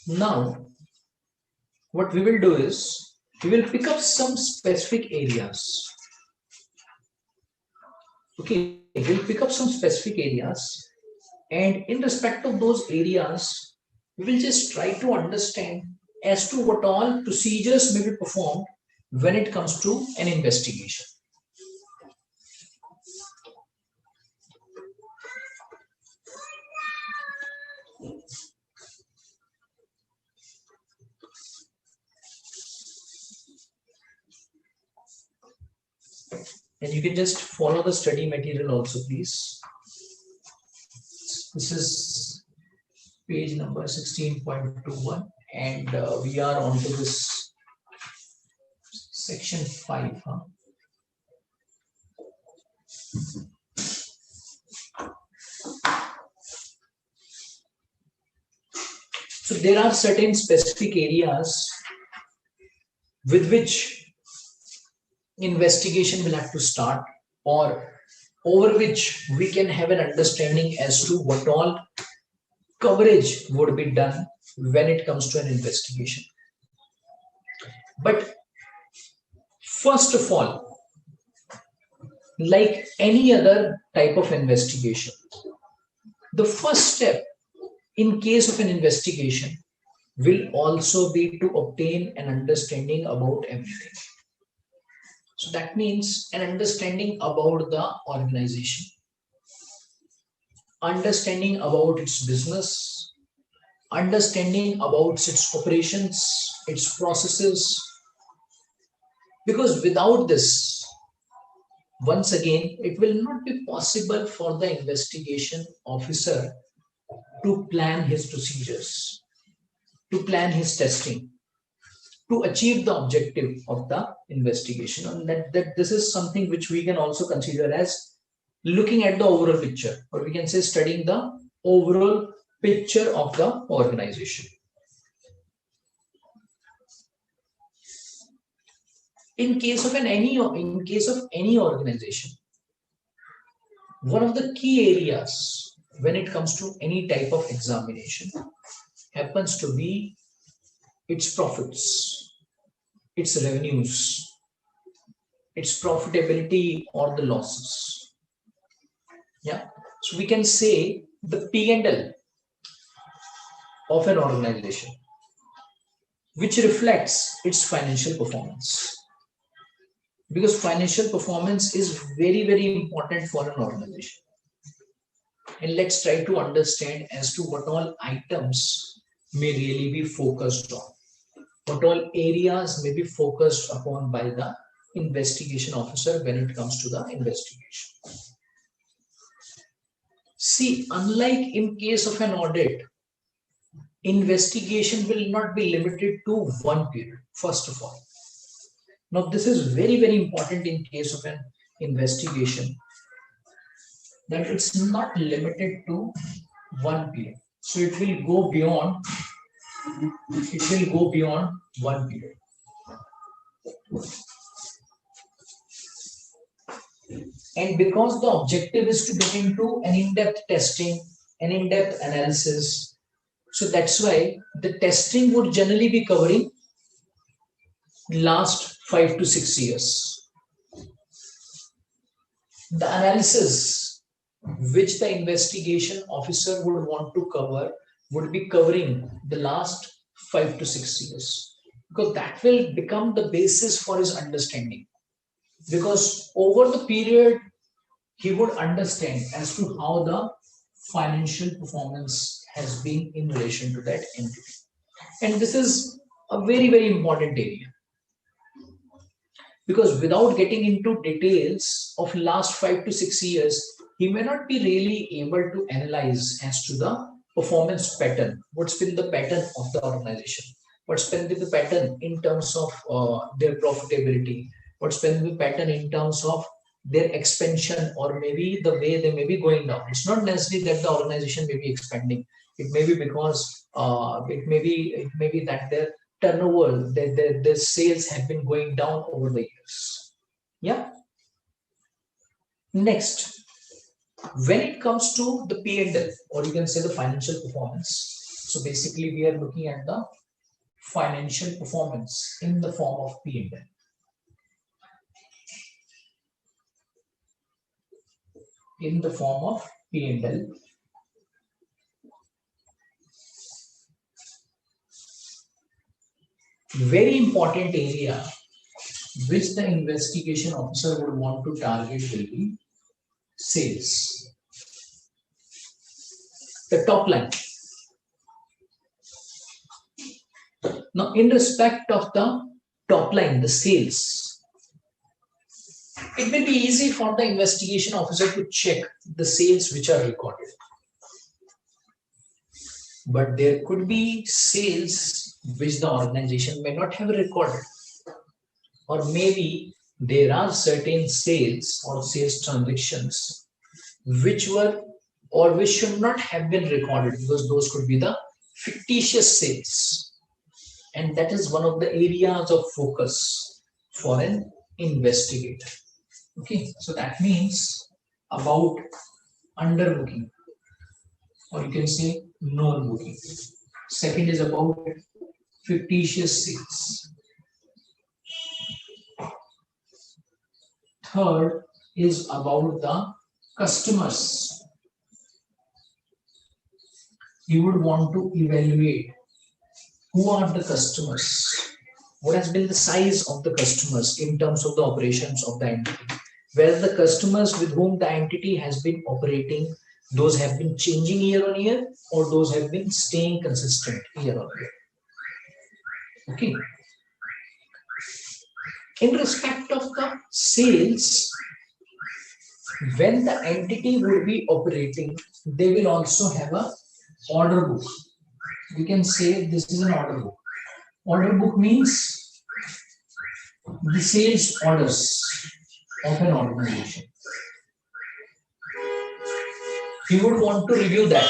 Now, what we will do is we will pick up some specific areas. Okay, we'll pick up some specific areas, and in respect of those areas, we will just try to understand as to what all procedures may be performed when it comes to an investigation. And you can just follow the study material also, please. This is page number 16.21, and we are on to this section 5. So there are certain specific areas with which investigation will have to start, or over which we can have an understanding as to what all coverage would be done when it comes to an investigation. But first of all, like any other type of investigation, the first step in case of an investigation will also be to obtain an understanding about everything. So that means an understanding about the organization, understanding about its business, understanding about its operations, its processes. Because without this, once again, it will not be possible for the investigation officer to plan his procedures, to plan his testing, to achieve the objective of the investigation. And that this is something which we can also consider as looking at the overall picture, or we can say studying the overall picture of the organization. In case of any organization, one of the key areas when it comes to any type of examination happens to be its profits, its revenues, its profitability or the losses. Yeah. So we can say the P&L of an organization, which reflects its financial performance. Because financial performance is very, very important for an organization. And let's try to understand as to what all items may really be focused on, what all areas may be focused upon by the investigation officer when it comes to the investigation. See, unlike in case of an audit, investigation will not be limited to one period, first of all. Now, this is very, very important in case of an investigation, that it's not limited to one period. So it will go beyond one period. And because the objective is to get into an in-depth testing, an in-depth analysis, so that's why the testing would generally be covering last 5 to 6 years. The analysis which the investigation officer would want to cover would be covering the last 5 to 6 years, because that will become the basis for his understanding. Because over the period, he would understand as to how the financial performance has been in relation to that entity. And this is a very, very important area. Because without getting into details of last 5 to 6 years, he may not be really able to analyze as to the performance pattern. What's been the pattern of the organization? What's been the pattern in terms of their profitability? What's been the pattern in terms of their expansion, or maybe the way they may be going down? It's not necessarily that the organization may be expanding. It may be because it may be that their turnover, their sales have been going down over the years. Yeah. Next, when it comes to the P&L, or you can say the financial performance. So basically, we are looking at the financial performance in the form of P&L. In the form of P&L. Very important area which the investigation officer would want to target will be sales. The top line. Now, in respect of the top line, the sales, it may be easy for the investigation officer to check the sales which are recorded. But there could be sales which the organization may not have recorded. Or maybe there are certain sales or sales transactions which were or which should not have been recorded, because those could be the fictitious sales. And that is one of the areas of focus for an investigator. Okay, so that means about underbooking, or you can say known booking. Second is about fictitious sales. Third is about the customers. You would want to evaluate who are the customers, what has been the size of the customers in terms of the operations of the entity, whether the customers with whom the entity has been operating, those have been changing year on year or those have been staying consistent year on year. Okay. In respect of the sales, when the entity will be operating, they will also have a order book. We can say this is an order book. Order book means the sales orders of an organization. You would want to review that.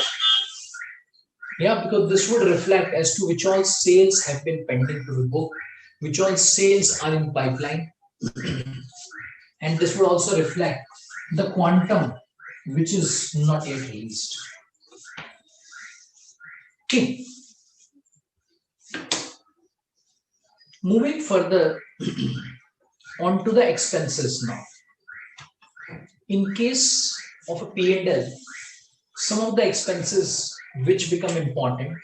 Yeah, because this would reflect as to which all sales have been pending to be booked, which all sales are in pipeline. And this would also reflect the quantum which is not yet released. Okay. Moving further on to the expenses now. In case of a P&L, some of the expenses which become important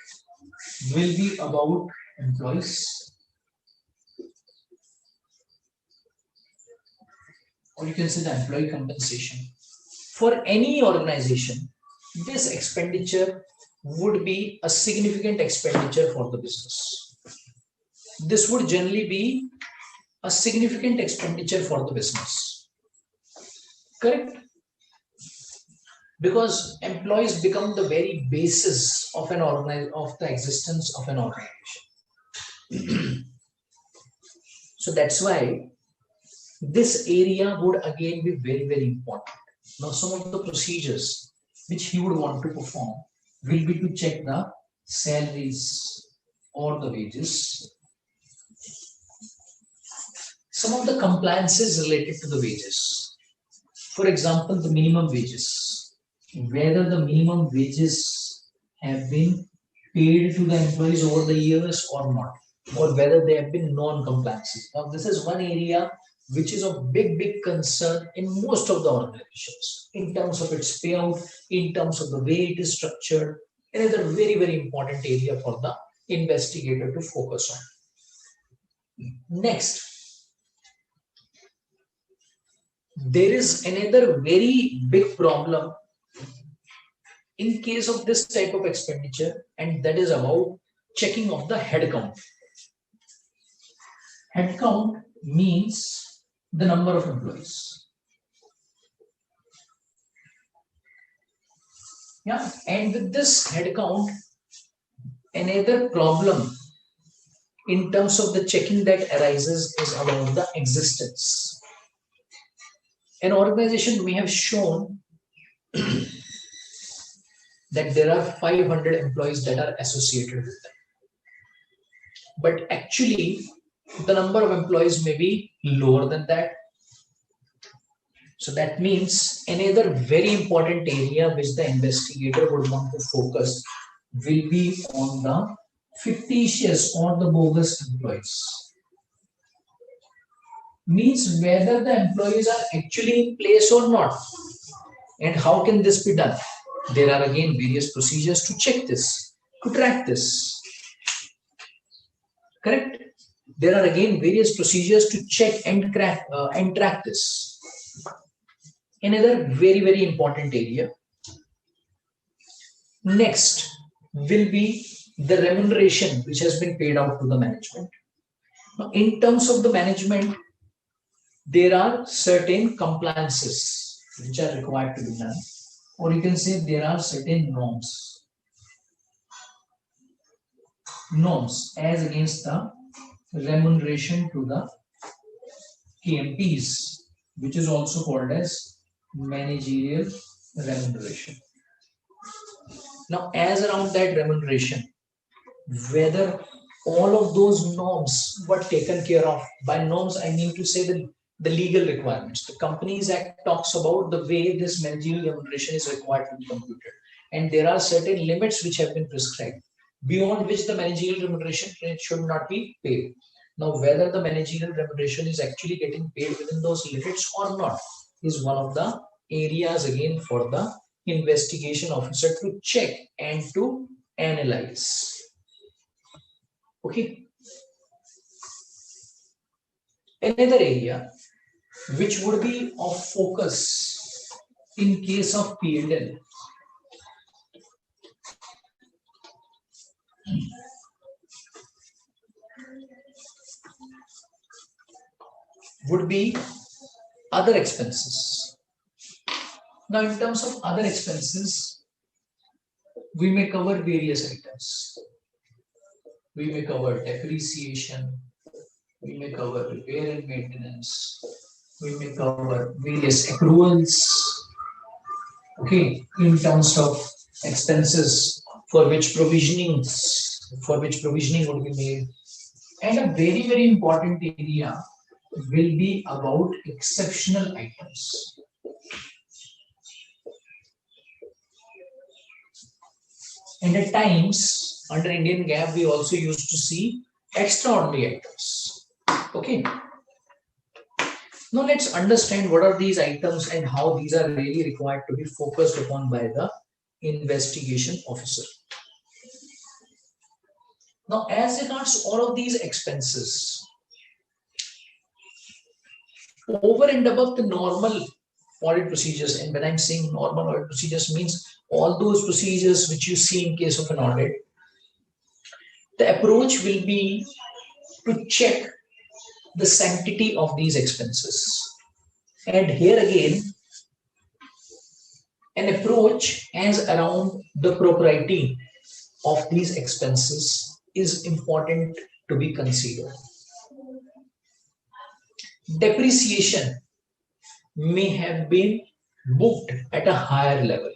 will be about employees, or you can say the employee compensation. For any organization, this expenditure would be a significant expenditure for the business. This would generally be a significant expenditure for the business. Correct? Because employees become the very basis of the existence of an organization. So that's why this area would again be very, very important. Now, some of the procedures which he would want to perform will be to check the salaries or the wages. Some of the compliances related to the wages. For example, the minimum wages. Whether the minimum wages have been paid to the employees over the years or not, or whether they have been non-compliances. Now, this is one area which is of big concern in most of the organizations in terms of its payout, in terms of the way it is structured. Another very, very important area for the investigator to focus on. Next, there is another very big problem in case of this type of expenditure, and that is about checking of the head count. Head count means the number of employees. Yeah, and with this head count, another problem in terms of the checking that arises is about the existence. An organization may have shown that there are 500 employees that are associated with them. But actually, the number of employees may be lower than that. So that means another very important area which the investigator would want to focus will be on the fictitious or the bogus employees. Means whether the employees are actually in place or not. And how can this be done? There are again various procedures to check this, to track this. Correct? there are again various procedures to check and track this. Another very important area. Next will be the remuneration which has been paid out to the management. Now, in terms of the management, there are certain compliances which are required to be done, or you can say there are certain norms as against the remuneration to the KMPs, which is also called as managerial remuneration. Now, as around that remuneration, whether all of those norms were taken care of. By norms, I mean to say the legal requirements. The Companies Act talks about the way this managerial remuneration is required to be computed. And there are certain limits which have been prescribed, beyond which the managerial remuneration should not be paid. Now, whether the managerial remuneration is actually getting paid within those limits or not is one of the areas again for the investigation officer to check and to analyze. Okay. Another area which would be of focus in case of P&L would be other expenses. Now, in terms of other expenses, we may cover various items. We may cover depreciation, we may cover repair and maintenance, we may cover various accruals, okay, in terms of expenses for which provisioning would be made. And a very important area will be about exceptional items. And at times, under Indian GAAP, we also used to see extraordinary items. Okay. Now let's understand what are these items and how these are really required to be focused upon by the investigation officer. Now, as regards all of these expenses, over and above the normal audit procedures, and when I'm saying normal audit procedures means all those procedures which you see in case of an audit, the approach will be to check the sanctity of these expenses. And here again, an approach as around the propriety of these expenses is important to be considered. Depreciation may have been booked at a higher level.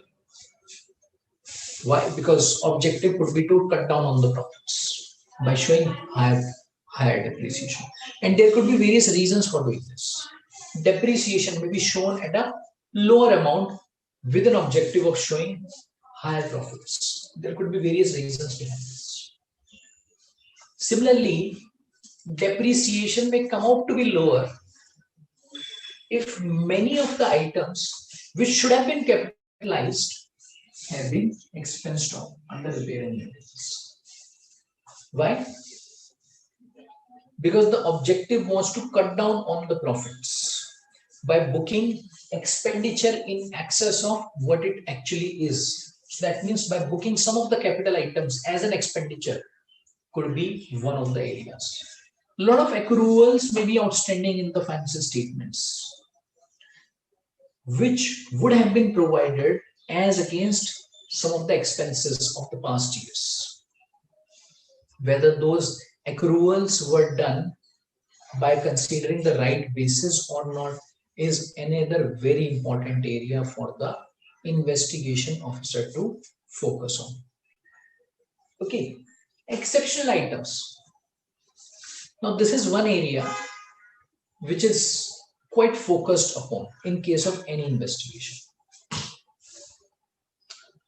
Why? Because objective would be to cut down on the profits by showing higher depreciation. And there could be various reasons for doing this. Depreciation may be shown at a lower amount with an objective of showing higher profits. There could be various reasons behind this. Similarly, depreciation may come out to be lower if many of the items which should have been capitalized have been expensed on under repair and maintenance. Why? Because the objective was to cut down on the profits by booking expenditure in excess of what it actually is. So that means by booking some of the capital items as an expenditure could be one of the areas. A lot of accruals may be outstanding in the financial statements, which would have been provided as against some of the expenses of the past years. Whether those accruals were done by considering the right basis or not is another very important area for the investigation officer to focus on. Okay, exceptional items. Now, this is one area which is quite focused upon in case of any investigation.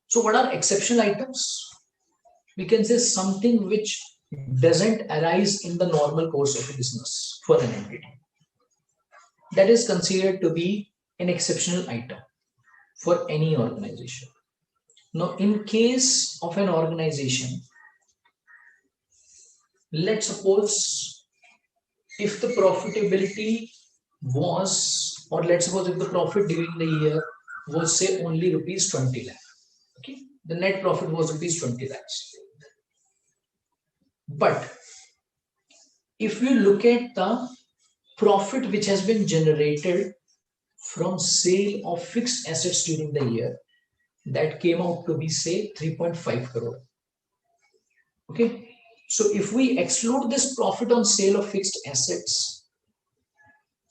So what are exceptional items? We can say something which doesn't arise in the normal course of business for an entity. That is considered to be an exceptional item for any organization. Now, in case of an organization, let's suppose if the profitability was, or let's suppose if the profit during the year was say only rupees 20 lakh, okay, the net profit was rupees 20 lakhs. But if you look at the profit which has been generated from sale of fixed assets during the year, that came out to be say 3.5 crore. Okay, so if we exclude this profit on sale of fixed assets,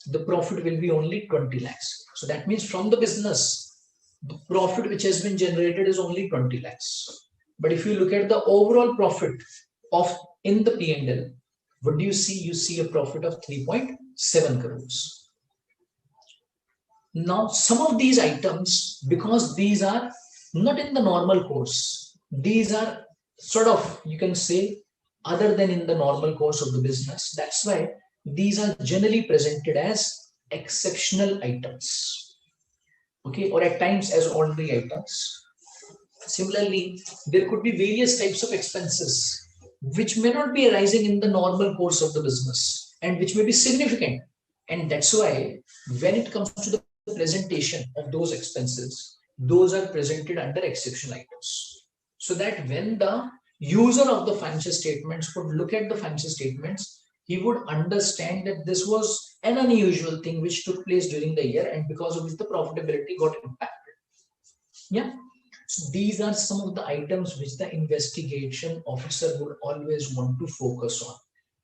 the profit will be only 20 lakhs. So that means from the business, the profit which has been generated is only 20 lakhs. But if you look at the overall profit of in the P&L, what do you see? You see a profit of 3.7 crores. Now, some of these items, because these are not in the normal course, these are sort of, you can say, other than in the normal course of the business. That's why these are generally presented as exceptional items, okay, or at times as ordinary items. Similarly, there could be various types of expenses which may not be arising in the normal course of the business and which may be significant. And that's why when it comes to the presentation of those expenses, those are presented under exceptional items. So that when the user of the financial statements would look at the financial statements, he would understand that this was an unusual thing which took place during the year and because of which the profitability got impacted. Yeah. So these are some of the items which the investigation officer would always want to focus on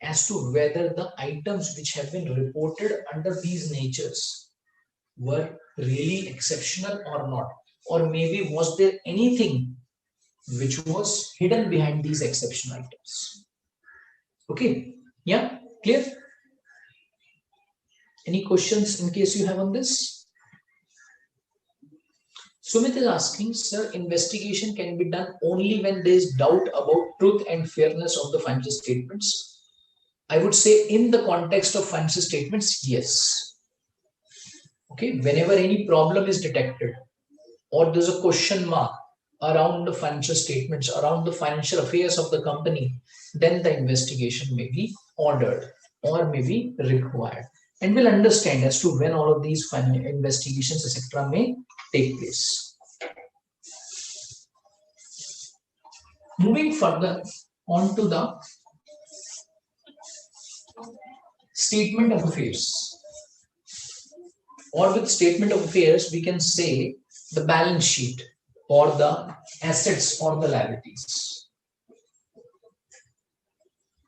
as to whether the items which have been reported under these natures were really exceptional or not, or maybe was there anything which was hidden behind these exceptional items. Okay, yeah, clear? Any questions in case you have on this? Sumit is asking, sir, investigation can be done only when there is doubt about truth and fairness of the financial statements. I would say in the context of financial statements, yes. Okay, whenever any problem is detected or there's a question mark around the financial statements, around the financial affairs of the company, then the investigation may be ordered or may be required. And we'll understand as to when all of these investigations, etc., may take place. Moving further on to the statement of affairs. Or with statement of affairs, we can say the balance sheet or the assets or the liabilities.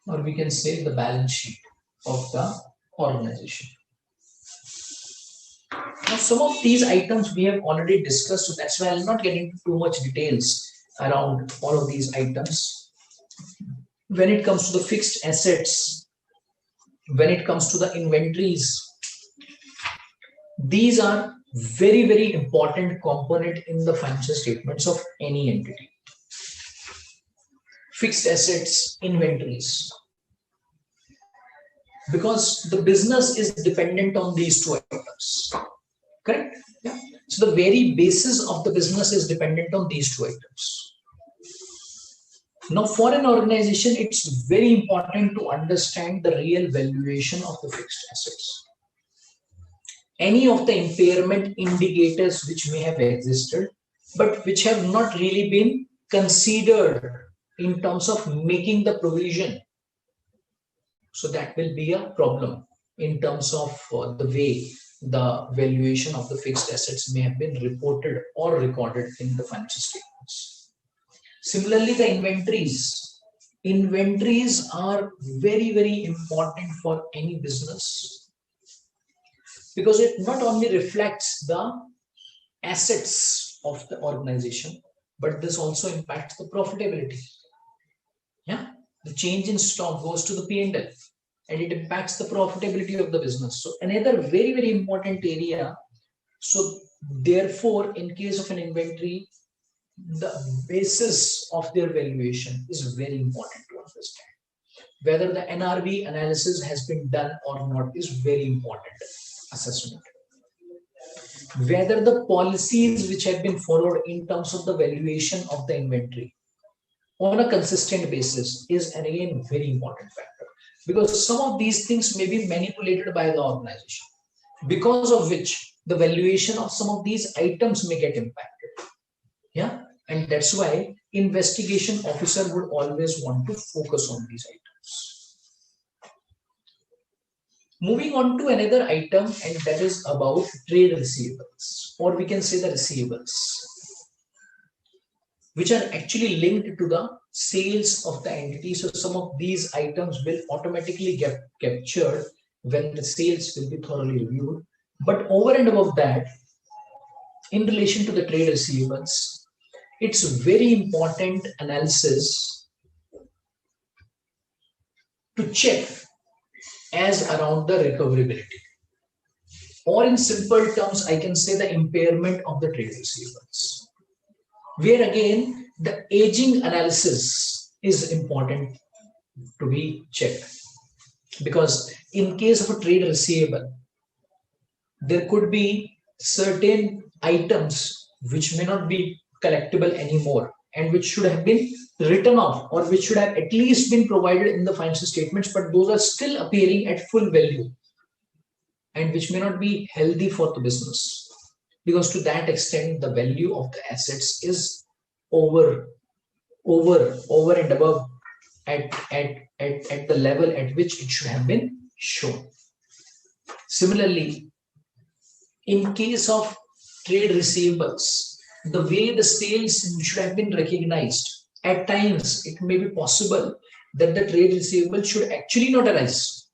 Or we can say the balance sheet of the organization. Now, some of these items we have already discussed, so that's why I'll not get into too much details around all of these items. When it comes to the fixed assets, when it comes to the inventories, these are very, very important component in the financial statements of any entity. Fixed assets, inventories. Because the business is dependent on these two items. Correct? Yeah. So the very basis of the business is dependent on these two items. Now, for an organization, it's very important to understand the real valuation of the fixed assets. Any of the impairment indicators which may have existed, but which have not really been considered in terms of making the provision. So that will be a problem in terms of the way the valuation of the fixed assets may have been reported or recorded in the financial statements. Similarly, the inventories. Inventories are very, very important for any business because it not only reflects the assets of the organization, but this also impacts the profitability. Yeah, the change in stock goes to the P&L and it impacts the profitability of the business. So another very, very important area. So therefore, in case of an inventory, the basis of their valuation is very important to understand. Whether the NRV analysis has been done or not is very important assessment. Whether the policies which have been followed in terms of the valuation of the inventory on a consistent basis is again very important factor. because some of these things may be manipulated by the organization, because of which the valuation of some of these items may get impacted. Yeah, and that's why investigation officer would always want to focus on these items. Moving on to another item, and that is about trade receivables, or we can say the receivables, which are actually linked to the sales of the entity. So some of these items will automatically get captured when the sales will be thoroughly reviewed. But over and above that, in relation to the trade receivables, it's very important analysis to check as around the recoverability. Or in simple terms, I can say the impairment of the trade receivables, where again the aging analysis is important to be checked. Because in case of a trade receivable, there could be certain items which may not be collectible anymore and which should have been written off, or which should have at least been provided in the financial statements, but those are still appearing at full value and which may not be healthy for the business, because to that extent the value of the assets is over and above at the level at which it should have been shown. Similarly, in case of trade receivables, the way the sales should have been recognized, at times it may be possible that the trade receivable should actually not arise.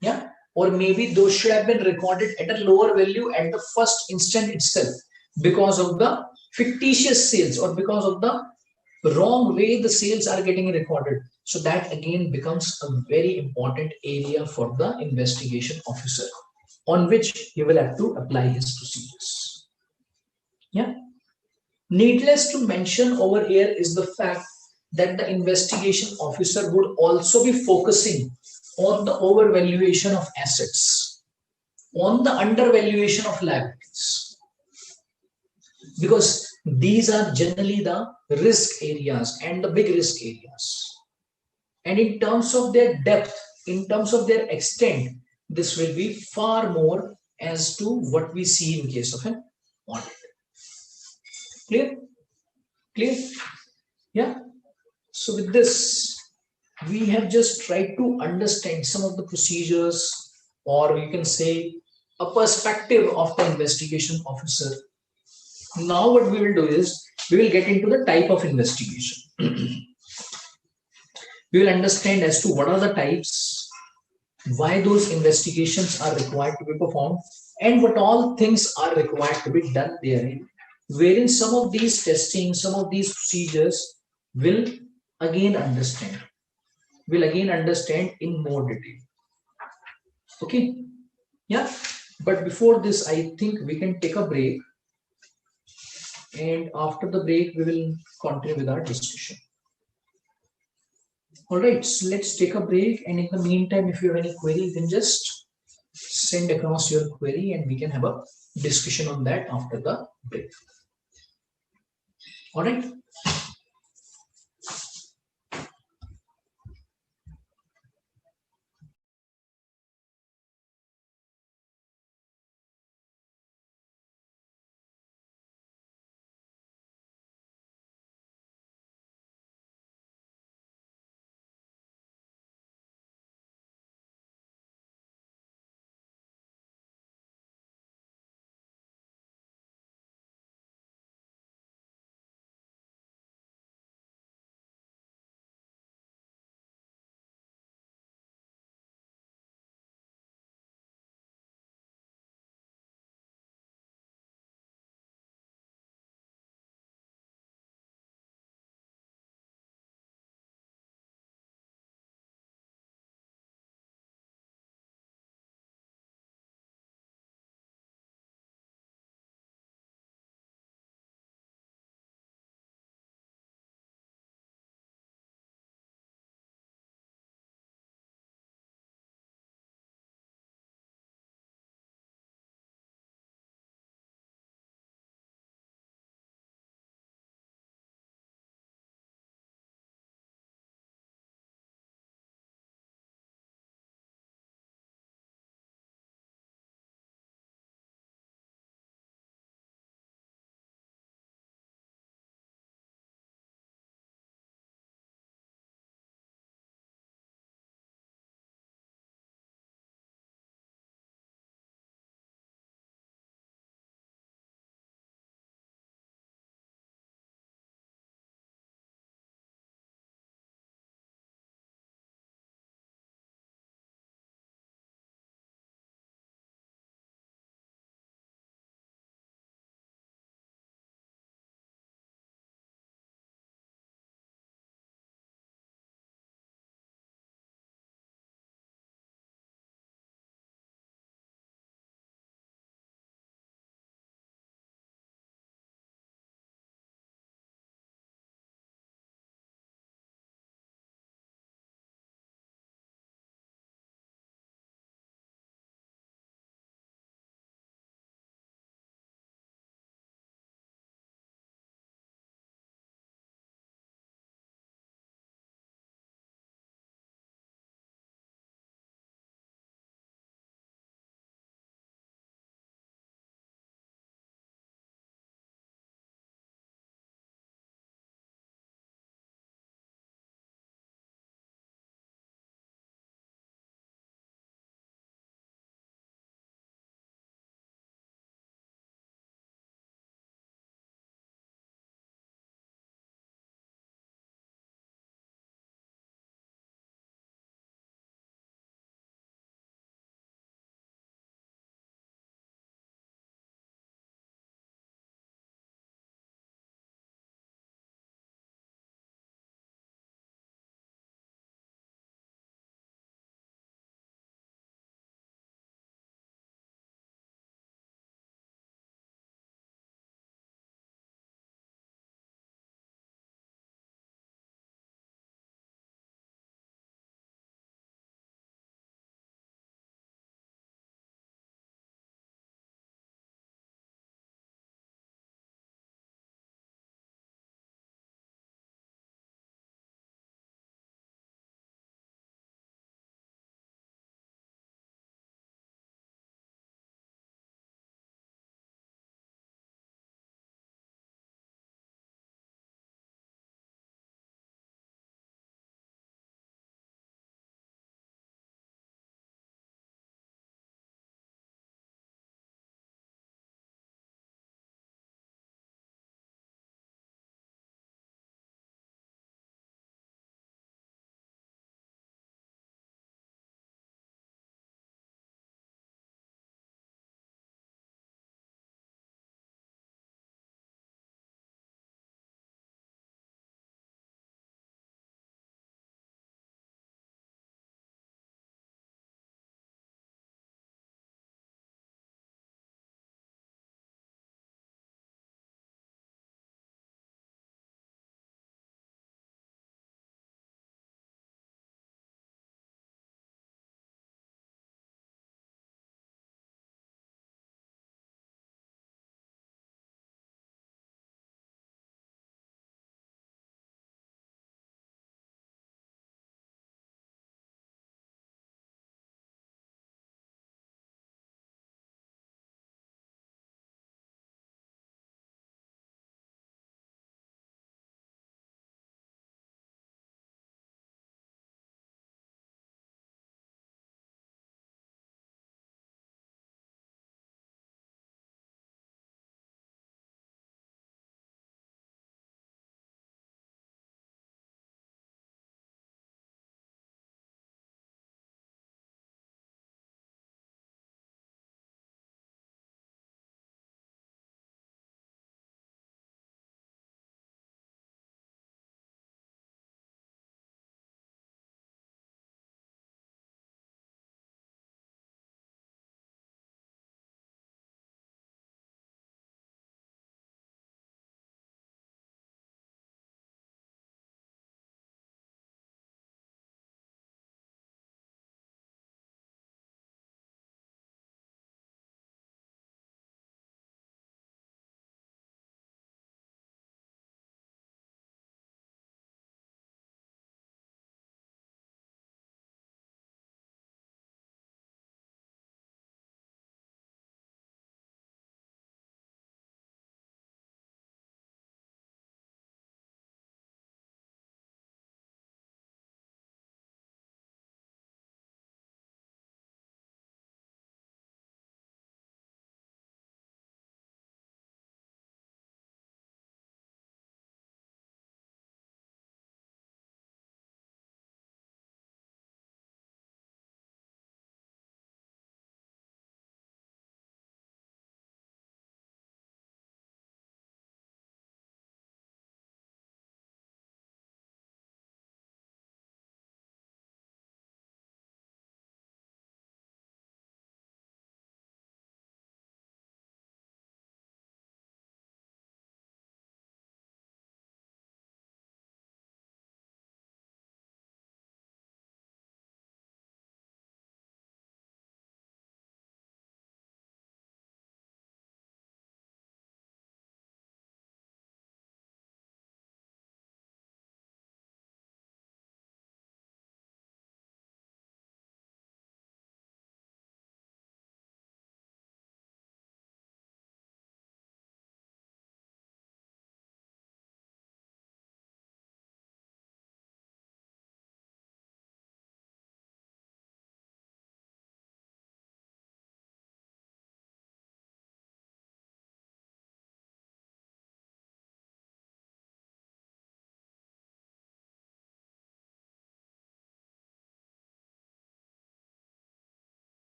Yeah, or maybe those should have been recorded at a lower value at the first instant itself, because of the fictitious sales or because of the wrong way the sales are getting recorded. So that again becomes a very important area for the investigation officer, on which he will have to apply his procedures. Yeah. Needless to mention over here is the fact that the investigation officer would also be focusing on the overvaluation of assets, on the undervaluation of liabilities, because these are generally the risk areas and the big risk areas. And in terms of their depth, in terms of their extent, this will be far more as to what we see in case of an audit. Clear? Clear? Yeah. So with this, we have just tried to understand some of the procedures, or you can say a perspective of the investigation officer. Now what we will do is, we will get into the type of investigation. We will understand as to what are the types, why those investigations are required to be performed, and what all things are required to be done therein, wherein some of these testing, some of these procedures will again understand in more detail. Okay, yeah, but before this, I think we can take a break, and after the break we will continue with our discussion. All right, so let's take a break, and in the meantime, if you have any query, you can just send across your query and we can have a discussion on that after the break. All right.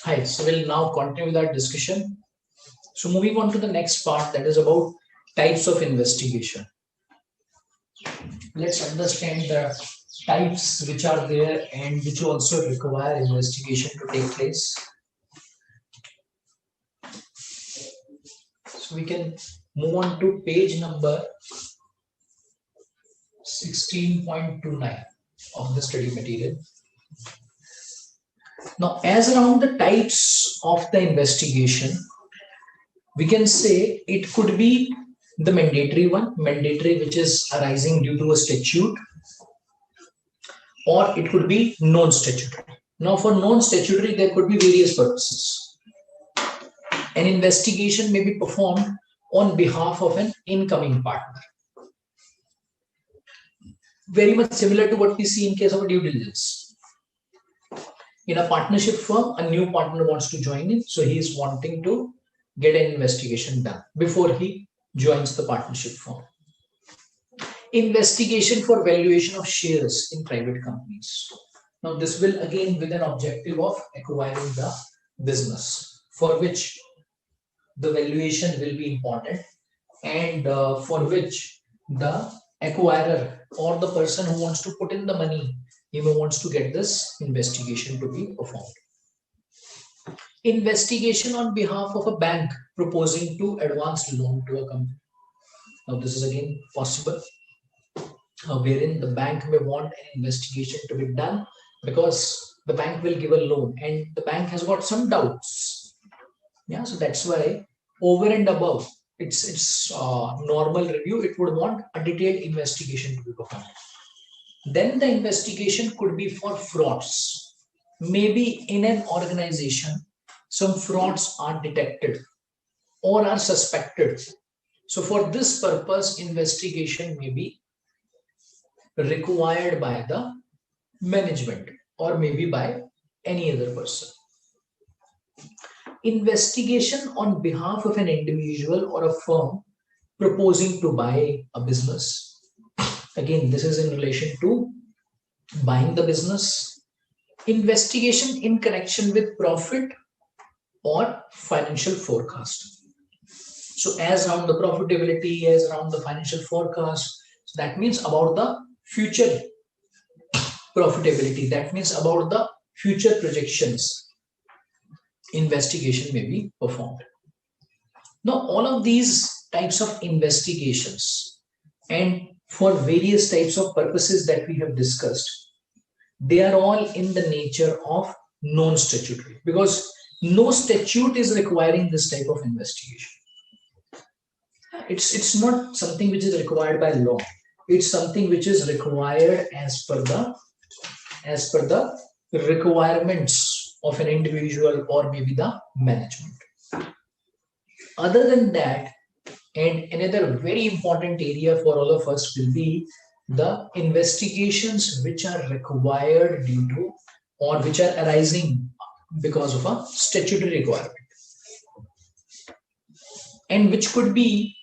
Hi, so we'll now continue with our discussion. So moving on to the next part, that is about types of investigation. Let's understand the types which are there and which also require investigation to take place. So we can move on to page number 16.29 of the study material. Now, as around the types of the investigation, we can say it could be the mandatory one, mandatory which is arising due to a statute, or it could be non-statutory. Now, for non-statutory, there could be various purposes. An investigation may be performed on behalf of an incoming partner. Very much similar to what we see in case of a due diligence. In a partnership firm, a new partner wants to join in, so he is wanting to get an investigation done before he joins the partnership firm. Investigation for valuation of shares in private companies. Now, this will again with an objective of acquiring the business, for which the valuation will be important, and for which the acquirer or the person who wants to put in the money, he wants to get this investigation to be performed. Investigation on behalf of a bank proposing to advance loan to a company. Now, this is again possible, wherein the bank may want an investigation to be done because the bank will give a loan and the bank has got some doubts. Yeah, so that's why over and above its normal review, it would want a detailed investigation to be performed. Then the investigation could be for frauds. Maybe in an organization, some frauds are detected or are suspected. So for this purpose, investigation may be required by the management or maybe by any other person. Investigation on behalf of an individual or a firm proposing to buy a business. Again, this is in relation to buying the business. Investigation in connection with profit or financial forecast. So as around the profitability, as around the financial forecast, so that means about the future profitability, that means about the future projections, investigation may be performed. Now, all of these types of investigations and for various types of purposes that we have discussed, they are all in the nature of non-statutory, because no statute is requiring this type of investigation. It's not something which is required by law. It's something which is required as per the requirements of an individual or maybe the management. Other than that, and another very important area for all of us will be the investigations which are required due to or which are arising because of a statutory requirement, and which could be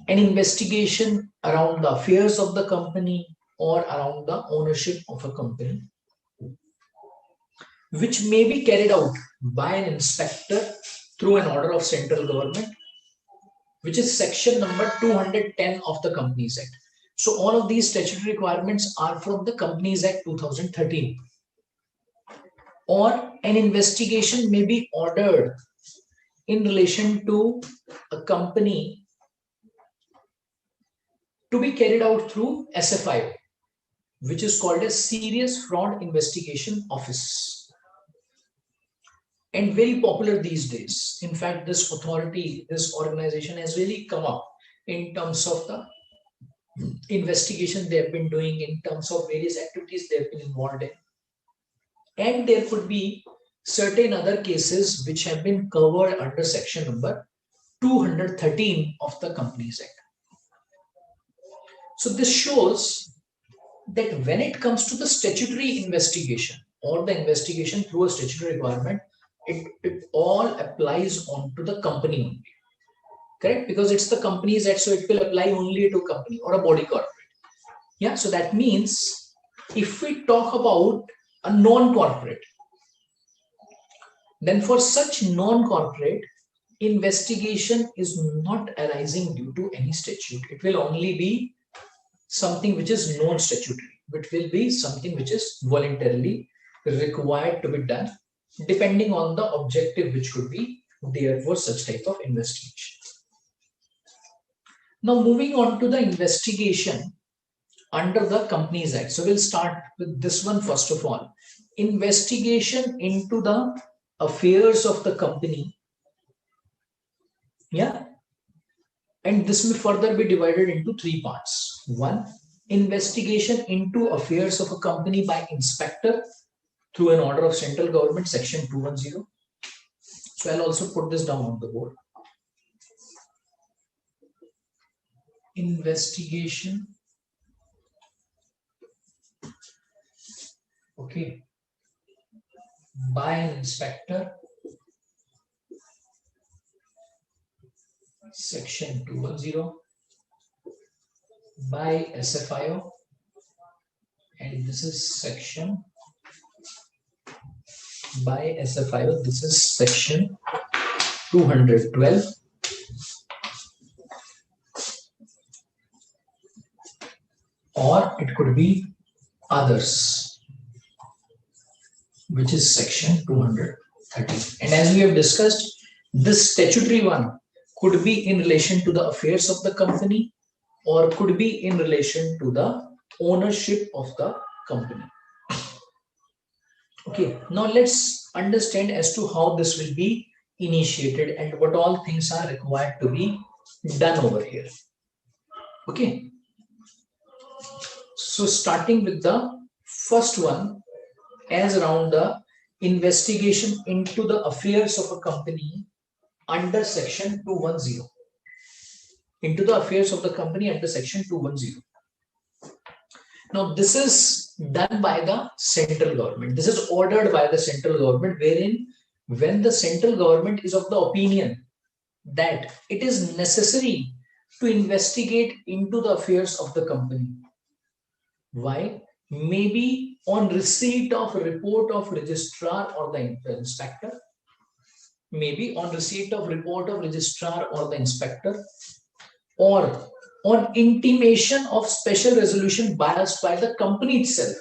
an investigation around the affairs of the company or around the ownership of a company, which may be carried out by an inspector through an order of central government, which is section number 210 of the Companies Act. So all of these statutory requirements are from the Companies Act 2013. Or an investigation may be ordered in relation to a company to be carried out through SFI, which is called a Serious Fraud Investigation Office, and very popular these days. In fact, this authority, this organization has really come up in terms of the investigation they have been doing, in terms of various activities they have been involved in. And there could be certain other cases which have been covered under section number 213 of the Companies Act. So this shows that when it comes to the statutory investigation or the investigation through a statutory requirement, it all applies onto the company only. Correct? Because it's the Companies Act, so it will apply only to a company or a body corporate. Yeah, so that means if we talk about a non-corporate, then for such non-corporate, investigation is not arising due to any statute. It will only be something which is non-statutory, which will be something which is voluntarily required to be done, depending on the objective which could be there for such type of investigation. Now moving on to the investigation under the Companies Act. So we'll start with this one first of all. Investigation into the affairs of the company. Yeah. And this may further be divided into three parts. One, investigation into affairs of a company by inspector through an order of central government, section 210. So I'll also put this down on the board. Investigation. Okay. By an inspector, section 210, by SFIO, and this is section by SFIO, this is section 212, or it could be others, which is section 230. And as we have discussed, this statutory one could be in relation to the affairs of the company or could be in relation to the ownership of the company. Okay, now let's understand as to how this will be initiated and what all things are required to be done over here. Okay, so starting with the first one, as around the investigation into the affairs of a company under section 210. Into the affairs of the company under section 210. Now this is done by the central government. This is ordered by the central government, wherein when the central government is of the opinion that it is necessary to investigate into the affairs of the company. Why? Maybe on receipt of a report of registrar or the inspector. Maybe on receipt of report of registrar or the inspector, or on intimation of special resolution passed by the company itself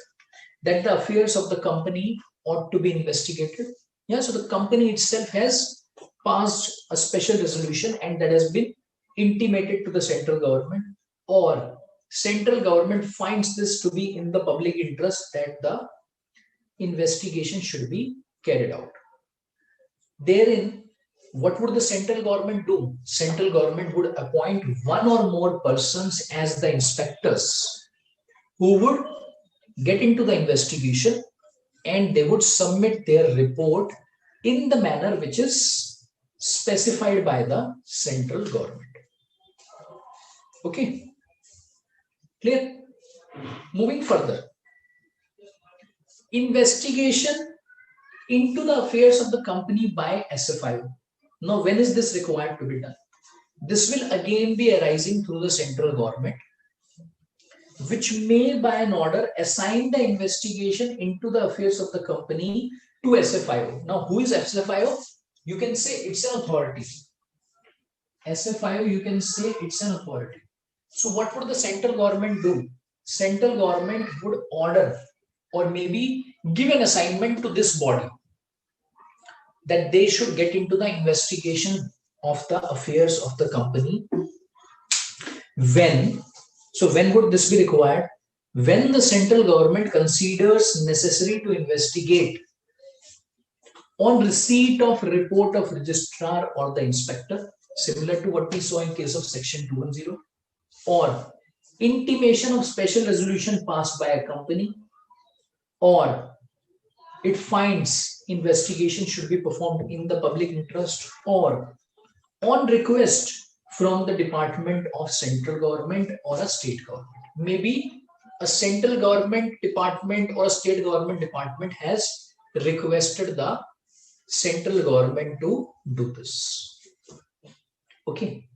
that the affairs of the company ought to be investigated. Yeah, so the company itself has passed a special resolution and that has been intimated to the central government, or central government finds this to be in the public interest that the investigation should be carried out. Therein, what would the central government do? Central government would appoint one or more persons as the inspectors who would get into the investigation and they would submit their report in the manner which is specified by the central government. Okay, clear? Moving further, investigation into the affairs of the company by SFIO. Now, when is this required to be done? This will again be arising through the central government, which may by an order assign the investigation into the affairs of the company to SFIO. Now, who is SFIO? You can say it's an authority. SFIO, you can say it's an authority. So what would the central government do? Central government would order or maybe give an assignment to this body that they should get into the investigation of the affairs of the company. When? So when would this be required? When the central government considers necessary to investigate on receipt of report of registrar or the inspector, similar to what we saw in case of section 210, or intimation of special resolution passed by a company, or it finds investigation should be performed in the public interest, or on request from the department of central government or a state government. Maybe a central government department or a state government department has requested the central government to do this. Okay.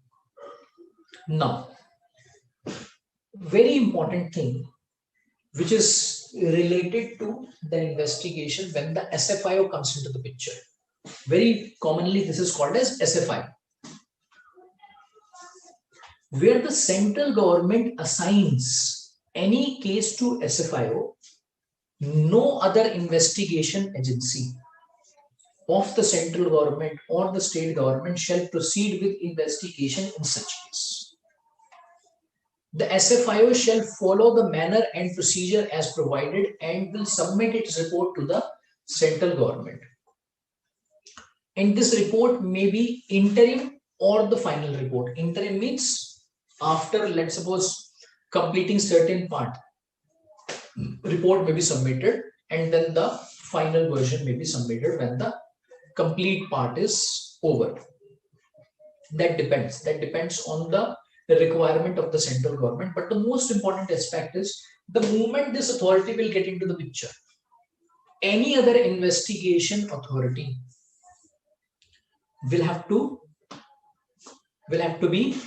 Now, very important thing which is related to the investigation when the SFIO comes into the picture. Very commonly, this is called as SFI, where the central government assigns any case to SFIO. No other investigation agency of the central government or the state government shall proceed with investigation in such case. The SFIO shall follow the manner and procedure as provided and will submit its report to the central government. And this report may be interim or the final report. Interim means after, let's suppose, completing certain part, report may be submitted, and then the final version may be submitted when the complete part is over. That depends on the requirement of the central government. But the most important aspect is the moment this authority will get into the picture, any other investigation authority will have to be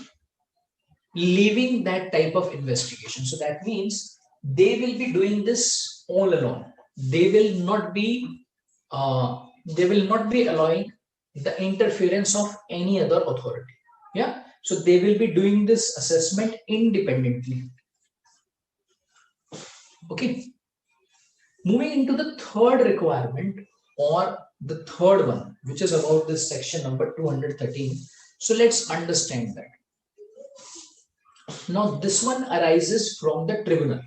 leaving that type of investigation. So that means they will be doing this all alone. They will not be allowing the interference of any other authority. Yeah. So they will be doing this assessment independently. Okay. Moving into the third requirement, or the third one, which is about this section number 213. So let's understand that. Now this one arises from the tribunal.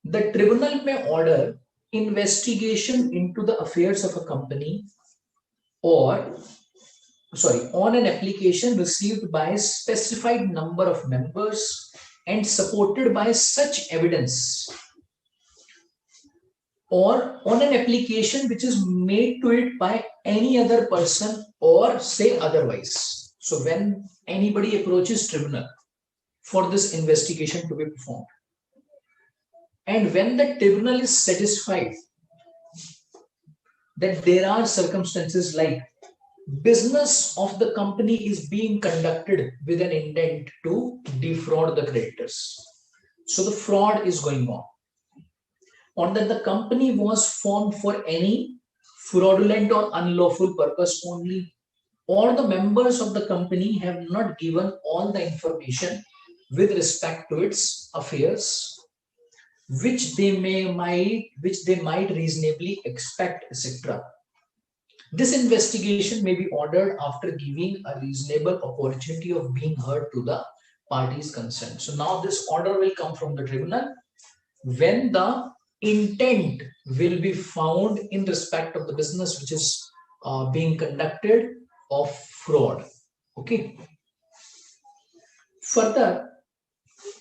The tribunal may order investigation into the affairs of a company on an application received by a specified number of members and supported by such evidence, or on an application which is made to it by any other person, or say otherwise. So when anybody approaches tribunal for this investigation to be performed, and when the tribunal is satisfied that there are circumstances like business of the company is being conducted with an intent to defraud the creditors, so the fraud is going on, or that the company was formed for any fraudulent or unlawful purpose only, or the members of the company have not given all the information with respect to its affairs which they might reasonably expect, etc. This investigation may be ordered after giving a reasonable opportunity of being heard to the parties concerned. So now this order will come from the tribunal when the intent will be found in respect of the business which is being conducted of fraud. Okay. Further,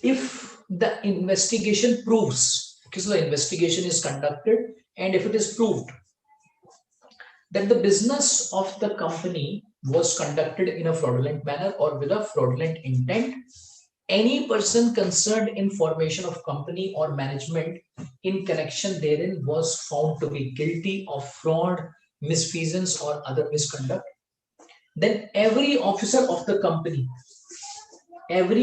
if the investigation proves, okay, so the investigation is conducted, and if it is proved that the business of the company was conducted in a fraudulent manner or with a fraudulent intent, any person concerned in formation of company or management in connection therein was found to be guilty of fraud, misfeasance, or other misconduct, then every officer of the company who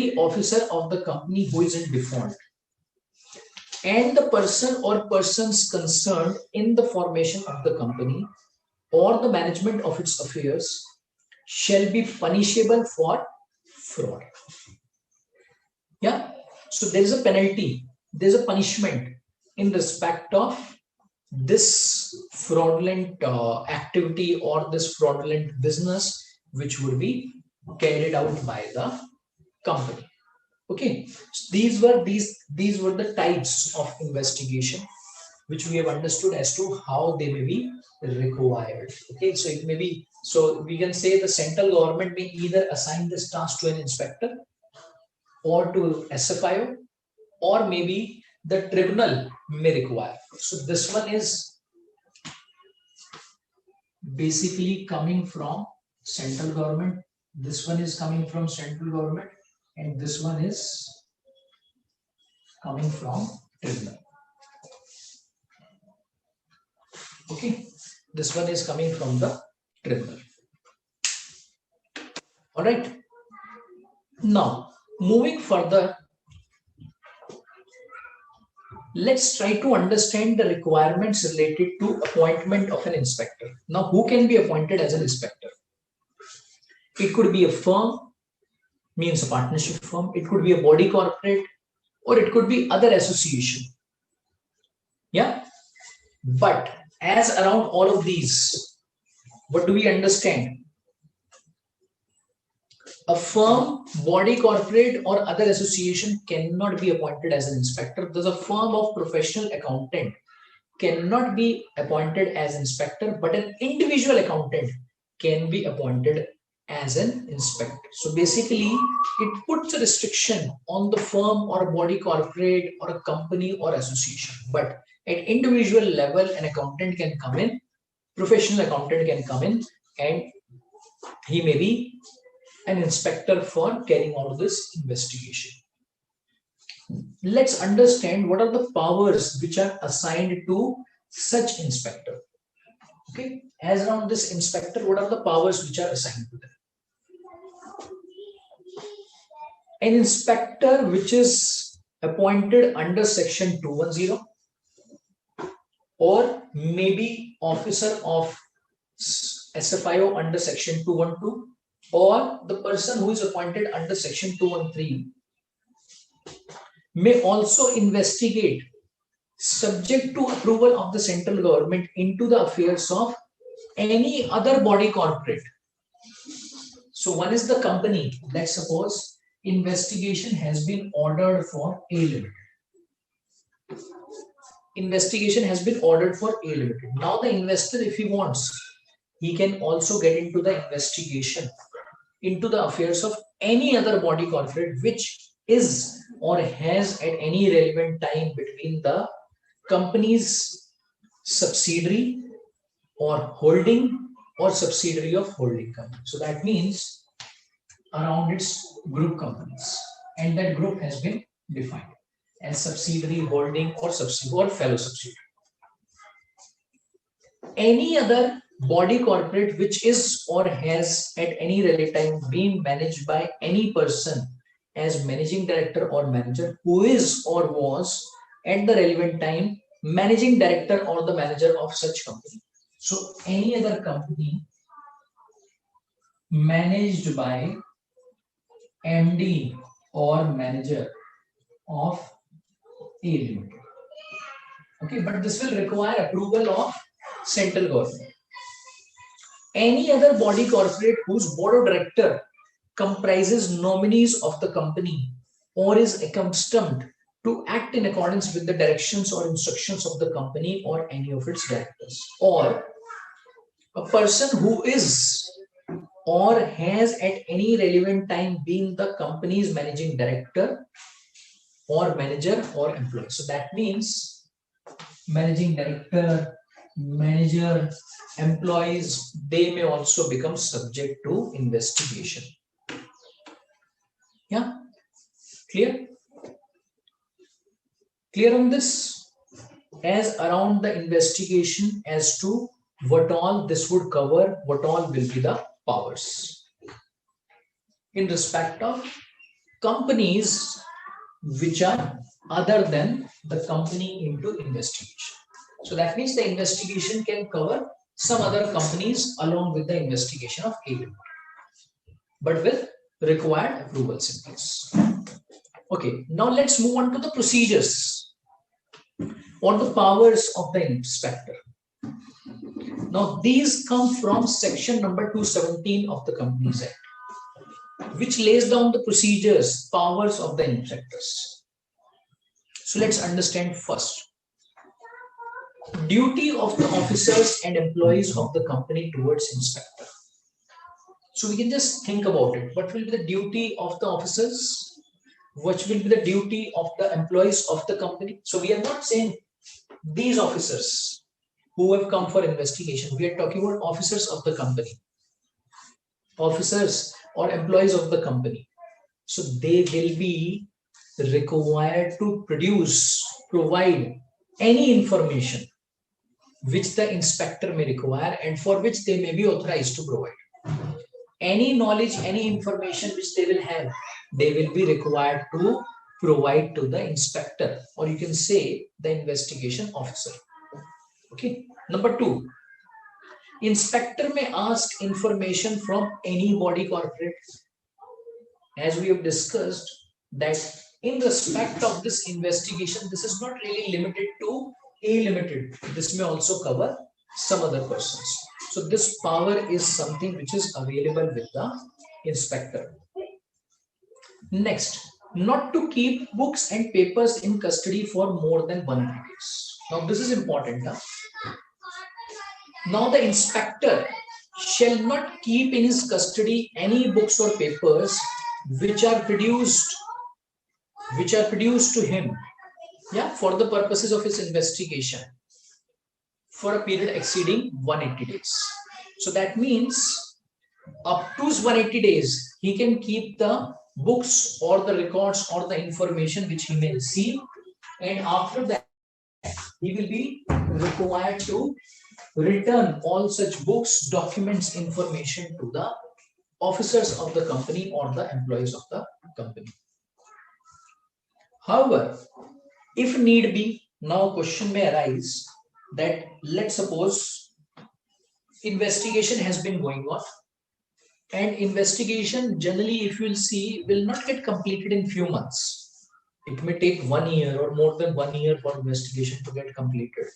is in default and the person or persons concerned in the formation of the company or the management of its affairs shall be punishable for fraud. Yeah. So there is a penalty, there is a punishment in respect of this fraudulent activity or this fraudulent business which would be carried out by the company. Okay. So these were the types of investigation which we have understood as to how they may be required. Okay. So it may be, so we can say the central government may either assign this task to an inspector or to SFIO, or maybe the tribunal may require. So this one is basically coming from central government. This one is coming from central government, and this one is coming from tribunal. Okay, this one is coming from the tribunal. All right. Now, moving further, Let's try to understand the requirements related to appointment of an inspector. Now, who can be appointed as an inspector? It could be a firm, means a partnership firm. It could be a body corporate, or it could be other association. Yeah. But as around all of these, what do we understand? A firm, body corporate, or other association cannot be appointed as an inspector. There's a firm of professional accountant cannot be appointed as inspector, but an individual accountant can be appointed as an inspector. So basically, it puts a restriction on the firm or a body corporate or a company or association. But at individual level, an accountant can come in, professional accountant can come in, and he may be an inspector for carrying out this investigation. Let's understand what are the powers which are assigned to such inspector. Okay, as around this inspector, what are the powers which are assigned to them? An inspector which is appointed under section 210, or maybe officer of SFIO under section 212, or the person who is appointed under section 213 may also investigate, subject to approval of the central government, into the affairs of any other body corporate. So one is the company. Let's suppose investigation has been ordered for A Limited. Investigation has been ordered for A Limited. Now the investor, if he wants, he can also get into the investigation into the affairs of any other body corporate which is or has at any relevant time between the company's subsidiary or holding or subsidiary of holding company. So that means around its group companies, and that group has been defined as subsidiary, holding, or subsidiary or fellow subsidiary. Any other body corporate which is or has at any relative time been managed by any person as managing director or manager who is or was at the relevant time managing director or the manager of such company. So any other company managed by MD or manager of A Limited. Okay, but this will require approval of central government. Any other body corporate whose board of director comprises nominees of the company or is accustomed to act in accordance with the directions or instructions of the company or any of its directors, or a person who is or has at any relevant time been the company's managing director or manager or employee. So that means managing director, manager, employees, they may also become subject to investigation. Yeah, clear? Clear on this? As around the investigation as to what all this would cover, what all will be the powers in respect of companies which are other than the company into investigation. So that means the investigation can cover some other companies along with the investigation of A, but with required approvals in place. Okay, now let's move on to the procedures or the powers of the inspector. Now these come from section number 217 of the Companies Act, which lays down the procedures, powers of the inspectors. So let's understand first. Duty of the officers and employees of the company towards inspector. So we can just think about it. What will be the duty of the officers? What will be the duty of the employees of the company? So we are not saying these officers who have come for investigation. We are talking about officers of the company. Officers or employees of the company. So they will be required to provide any information which the inspector may require and for which they may be authorized to provide. Any knowledge, any information which they will have, they will be required to provide to the inspector, or you can say the investigation officer. Okay. Number 2, inspector may ask information from any body corporate. As we have discussed that in respect of this investigation, this is not really limited to A Limited. This may also cover some other persons. So this power is something which is available with the inspector. Next, not to keep books and papers in custody for more than 180 days. Now this is important. Now the inspector shall not keep in his custody any books or papers which are produced to him, for the purposes of his investigation for a period exceeding 180 days. So that means up to 180 days he can keep the books or the records or the information which he may receive, and after that he will be required to return all such books, documents, information to the officers of the company or the employees of the company. However, if need be, now question may arise that let's suppose investigation has been going on, and investigation generally, if you will see, will not get completed in few months. It may take 1 year or more than 1 year for investigation to get completed.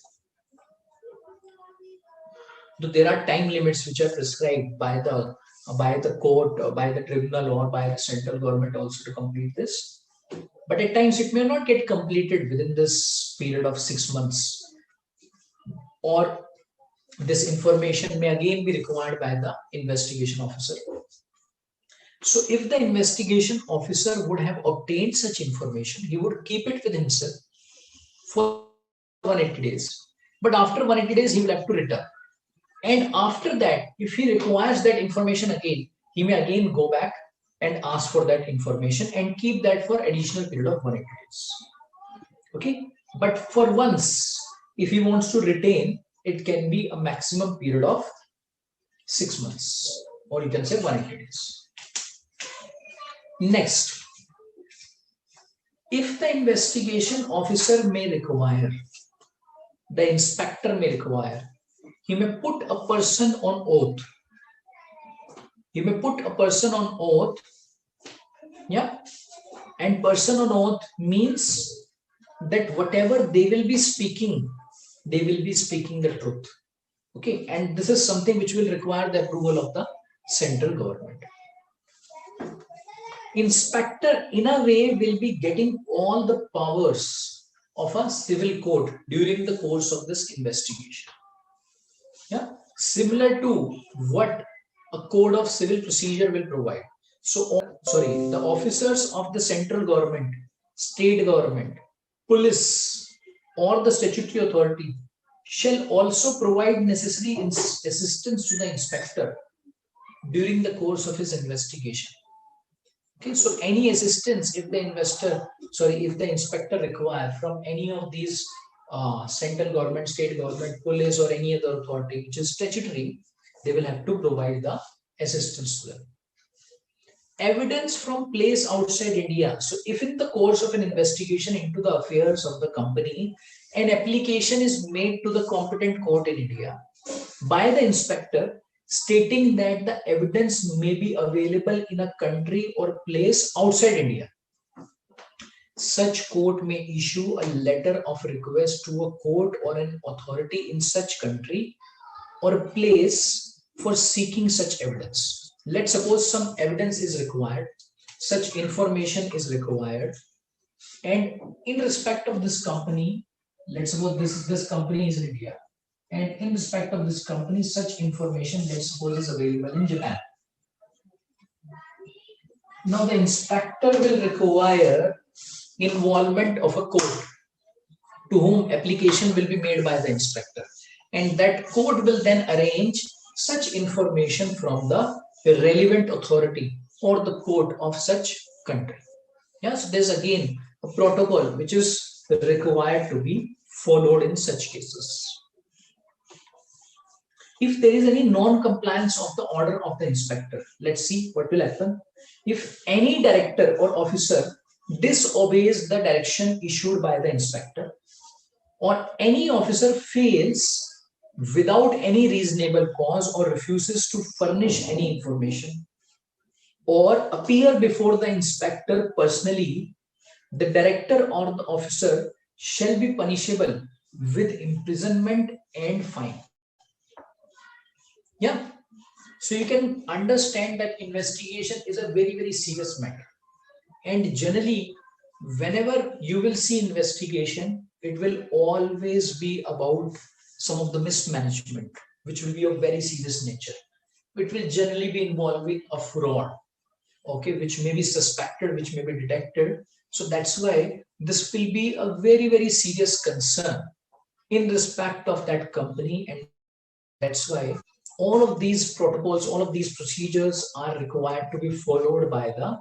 So there are time limits which are prescribed by the court, by the tribunal, or by the central government also to complete this. But at times it may not get completed within this period of 6 months, or this information may again be required by the investigation officer. So if the investigation officer would have obtained such information, he would keep it with himself for 180 days. But after 180 days, he will have to return. And after that, if he requires that information again, he may again go back and ask for that information and keep that for additional period of 180 days. Okay. But for once, if he wants to retain, it can be a maximum period of 6 months, or you can say 180 days. Next, if the investigation officer may require, the inspector may require, he may put a person on oath. He may put a person on oath. Yeah. And person on oath means that whatever they will be speaking the truth. Okay. And this is something which will require the approval of the central government. Inspector in a way will be getting all the powers of a civil court during the course of this investigation. Yeah, similar to what a code of civil procedure will provide. So, the officers of the central government, state government, police, or the statutory authority shall also provide necessary assistance to the inspector during the course of his investigation. Okay, so any assistance if the inspector require from any of these central government, state government, police, or any other authority which is statutory, they will have to provide the assistance to them. Evidence from place outside India. So if in the course of an investigation into the affairs of the company, an application is made to the competent court in India by the inspector stating that the evidence may be available in a country or place outside India, such court may issue a letter of request to a court or an authority in such country or place for seeking such evidence. Let's suppose some evidence is required, such information is required, and in respect of this company, let's suppose this company is in India, and in respect of this company, such information, let's suppose, is available in Japan. Now the inspector will require involvement of a court to whom application will be made by the inspector, and that court will then arrange such information from the relevant authority or the court of such country. Yes, there's again a protocol which is required to be followed in such cases. If there is any non-compliance of the order of the inspector, let's see what will happen. If any director or officer disobeys the direction issued by the inspector, or any officer fails without any reasonable cause or refuses to furnish any information or appear before the inspector personally, the director or the officer shall be punishable with imprisonment and fine. Yeah. So you can understand that investigation is a very, very serious matter. And generally, whenever you will see investigation, it will always be about some of the mismanagement, which will be of very serious nature. It will generally be involving a fraud, okay, which may be suspected, which may be detected. So that's why this will be a very, very serious concern in respect of that company. And that's why all of these protocols, all of these procedures are required to be followed by the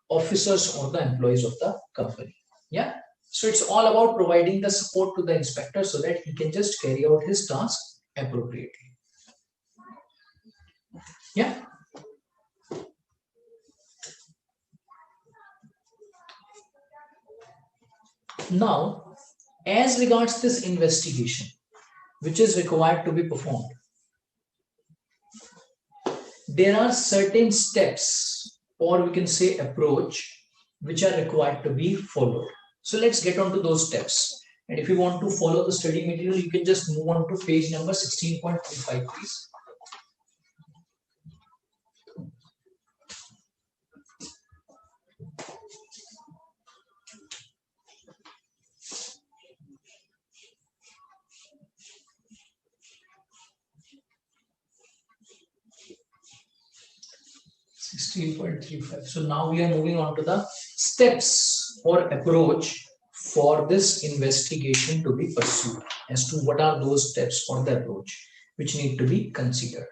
officers or the employees of the company. Yeah. So it's all about providing the support to the inspector so that he can just carry out his task appropriately. Yeah. Now, as regards this investigation, which is required to be performed, there are certain steps, or we can say approach, which are required to be followed. So let's get on to those steps. And if you want to follow the study material, you can just move on to page number 16.35, please. 16.35. So now we are moving on to the steps or approach for this investigation to be pursued, as to what are those steps or the approach which need to be considered.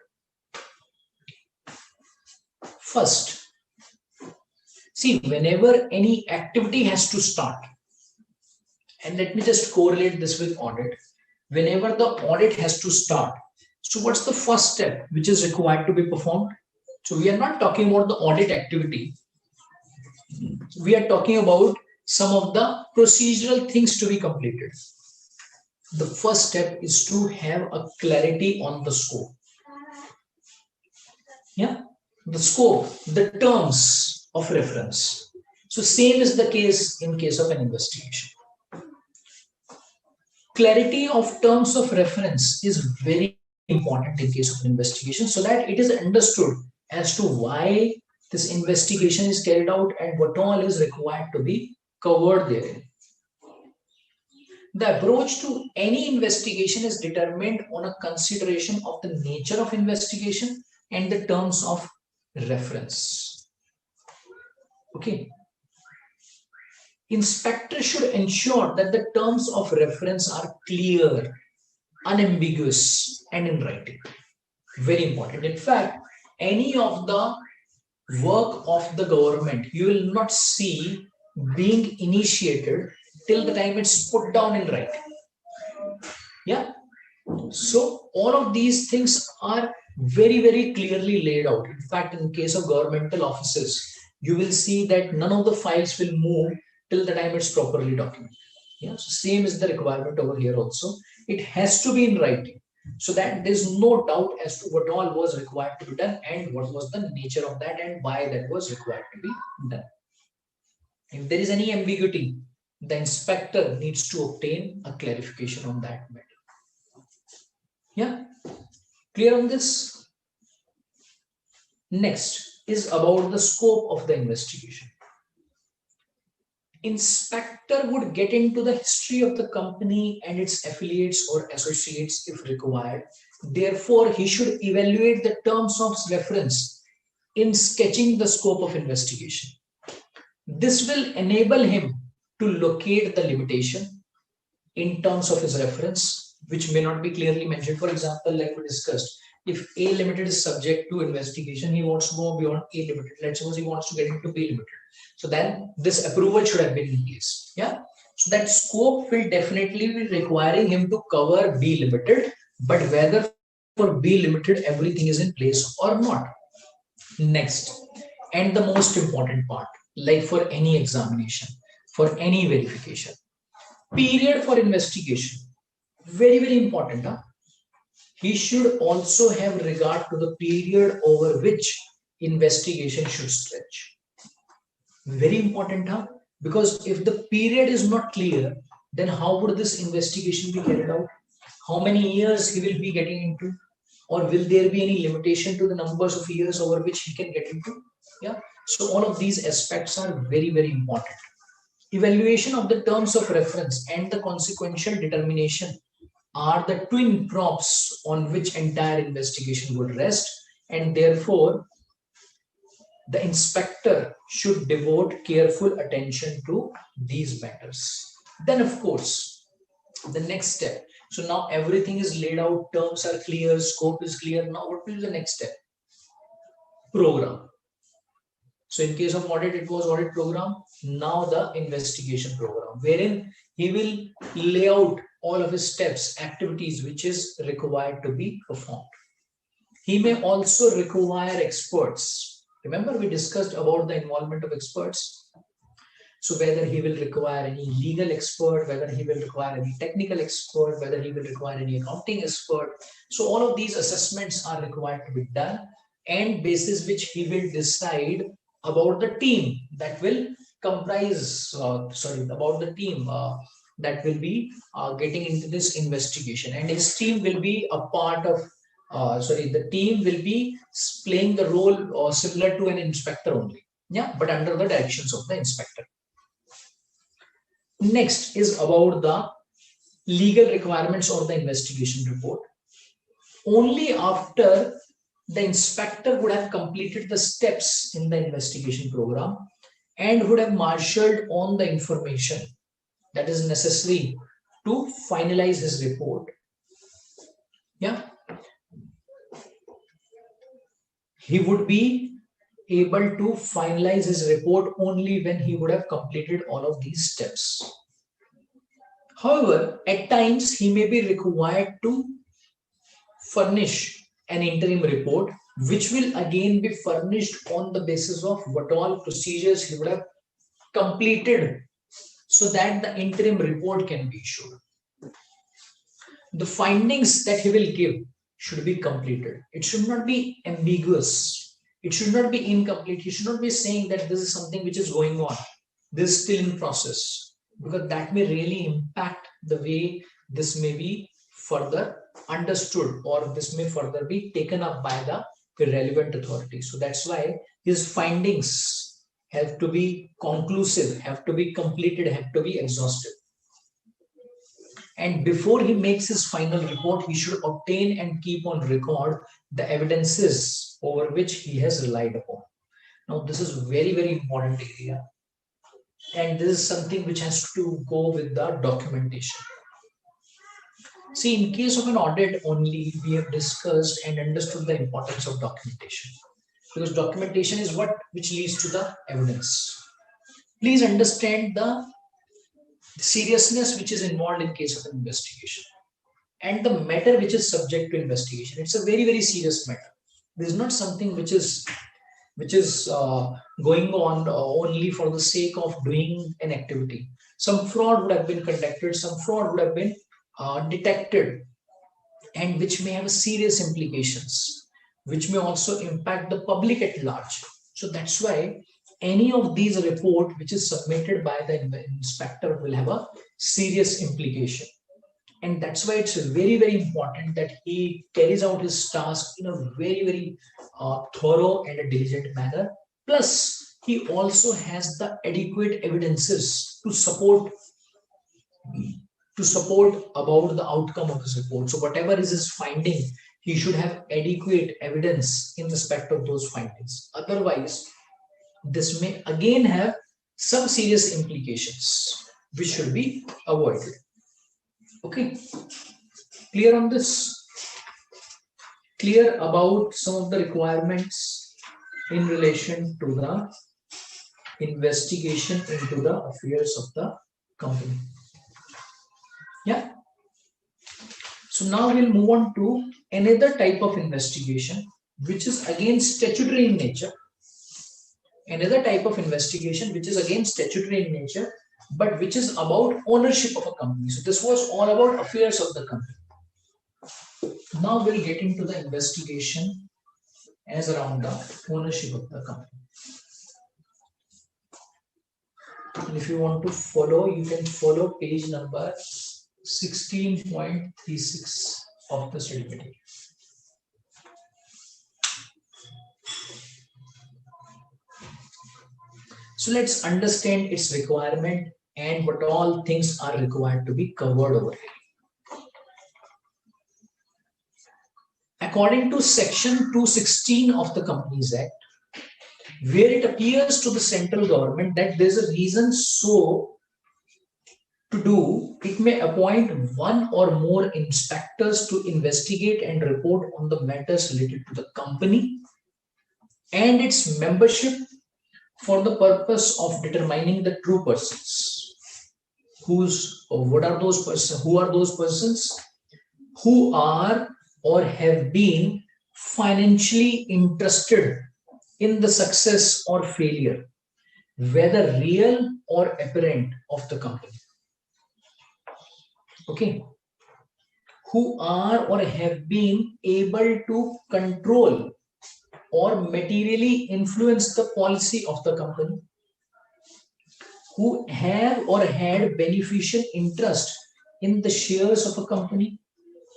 First, see, whenever any activity has to start, and let me just correlate this with audit. Whenever the audit has to start, so what's the first step which is required to be performed? So we are not talking about the audit activity. We are talking about some of the procedural things to be completed. The first step is to have a clarity on the scope. Yeah, the scope, the terms of reference. So same is the case in case of an investigation. Clarity of terms of reference is very important in case of an investigation, so that it is understood as to why this investigation is carried out and what all is required to be covered therein. The approach to any investigation is determined on a consideration of the nature of investigation and the terms of reference. Okay. Inspector should ensure that the terms of reference are clear, unambiguous, and in writing. Very important. In fact, any of the work of the government, you will not see being initiated till the time it's put down in writing. Yeah. So all of these things are very, very clearly laid out. In fact, in case of governmental offices, you will see that none of the files will move till the time it's properly documented. Yeah. So same is the requirement over here also. It has to be in writing, so that there's no doubt as to what all was required to be done and what was the nature of that and why that was required to be done. If there is any ambiguity, the inspector needs to obtain a clarification on that matter. Yeah, clear on this? Next is about the scope of the investigation. Inspector would get into the history of the company and its affiliates or associates if required. Therefore, he should evaluate the terms of reference in sketching the scope of investigation. This will enable him to locate the limitation in terms of his reference, which may not be clearly mentioned. For example, like we discussed, if A Limited is subject to investigation, he wants to go beyond A Limited. Let's suppose he wants to get into B Limited. So then this approval should have been in place. Yeah. So that scope will definitely be requiring him to cover B Limited, but whether for B Limited everything is in place or not. Next, and the most important part, like for any examination, for any verification. Period for investigation. Very, very important. Huh? He should also have regard to the period over which investigation should stretch. Very important, huh? Because if the period is not clear, then how would this investigation be carried out? How many years he will be getting into? Or will there be any limitation to the numbers of years over which he can get into? Yeah. So all of these aspects are very, very important. Evaluation of the terms of reference and the consequential determination are the twin props on which entire investigation would rest, and therefore the inspector should devote careful attention to these matters. Then, of course, the next step. So now everything is laid out, terms are clear, scope is clear. Now what will be the next step? Program. So in case of audit, it was audit program. Now the investigation program, wherein he will lay out all of his steps, activities which is required to be performed. He may also require experts. Remember, we discussed about the involvement of experts. So whether he will require any legal expert, whether he will require any technical expert, whether he will require any accounting expert. So all of these assessments are required to be done, and basis which he will decide about the team that will comprise, about the team that will be getting into this investigation, and his team will be a part of, the team will be playing the role similar to an inspector only, yeah, but under the directions of the inspector. Next is about the legal requirements of the investigation report. Only after the inspector would have completed the steps in the investigation program and would have marshaled on the information that is necessary to finalize his report. Yeah. He would be able to finalize his report only when he would have completed all of these steps. However, at times he may be required to furnish an interim report, which will again be furnished on the basis of what all procedures he would have completed, so that the interim report can be issued. The findings that he will give should be completed. It should not be ambiguous. It should not be incomplete. He should not be saying that this is something which is going on, this is still in process, because that may really impact the way this may be further understood, or this may further be taken up by the relevant authority. So that's why his findings have to be conclusive, have to be completed, have to be exhaustive. And before he makes his final report, he should obtain and keep on record the evidences over which he has relied upon. Now, this is very, very important area. And this is something which has to go with the documentation. See, in case of an audit only, we have discussed and understood the importance of documentation, because documentation is what which leads to the evidence. Please understand the seriousness which is involved in case of an investigation and the matter which is subject to investigation. It's a very, very serious matter. This is not something which is going on only for the sake of doing an activity. Some fraud would have been conducted, some fraud would have been detected, and which may have serious implications, which may also impact the public at large. So that's why any of these report which is submitted by the inspector will have a serious implication. And that's why it's very, very important that he carries out his task in a very, very thorough and a diligent manner. Plus, he also has the adequate evidences to support about the outcome of his report. So whatever is his finding, he should have adequate evidence in respect of those findings. Otherwise, this may again have some serious implications which should be avoided. Okay, clear on this? Clear about some of the requirements in relation to the investigation into the affairs of the company. Yeah. So now we'll move on to another type of investigation, which is again statutory in nature. Another type of investigation which is again statutory in nature, but which is about ownership of a company. So this was all about affairs of the company. Now we'll get into the investigation as around the ownership of the company. And if you want to follow, you can follow page number 16.36 of the study material. So let's understand its requirement and what all things are required to be covered over here. According to section 216 of the Companies Act, where it appears to the central government that there is a reason so to do, it may appoint one or more inspectors to investigate and report on the matters related to the company and its membership for the purpose of determining the true persons. Who are those persons who are or have been financially interested in the success or failure, whether real or apparent, of the company. Okay. Who are or have been able to control or materially influence the policy of the company, who have or had beneficial interest in the shares of a company,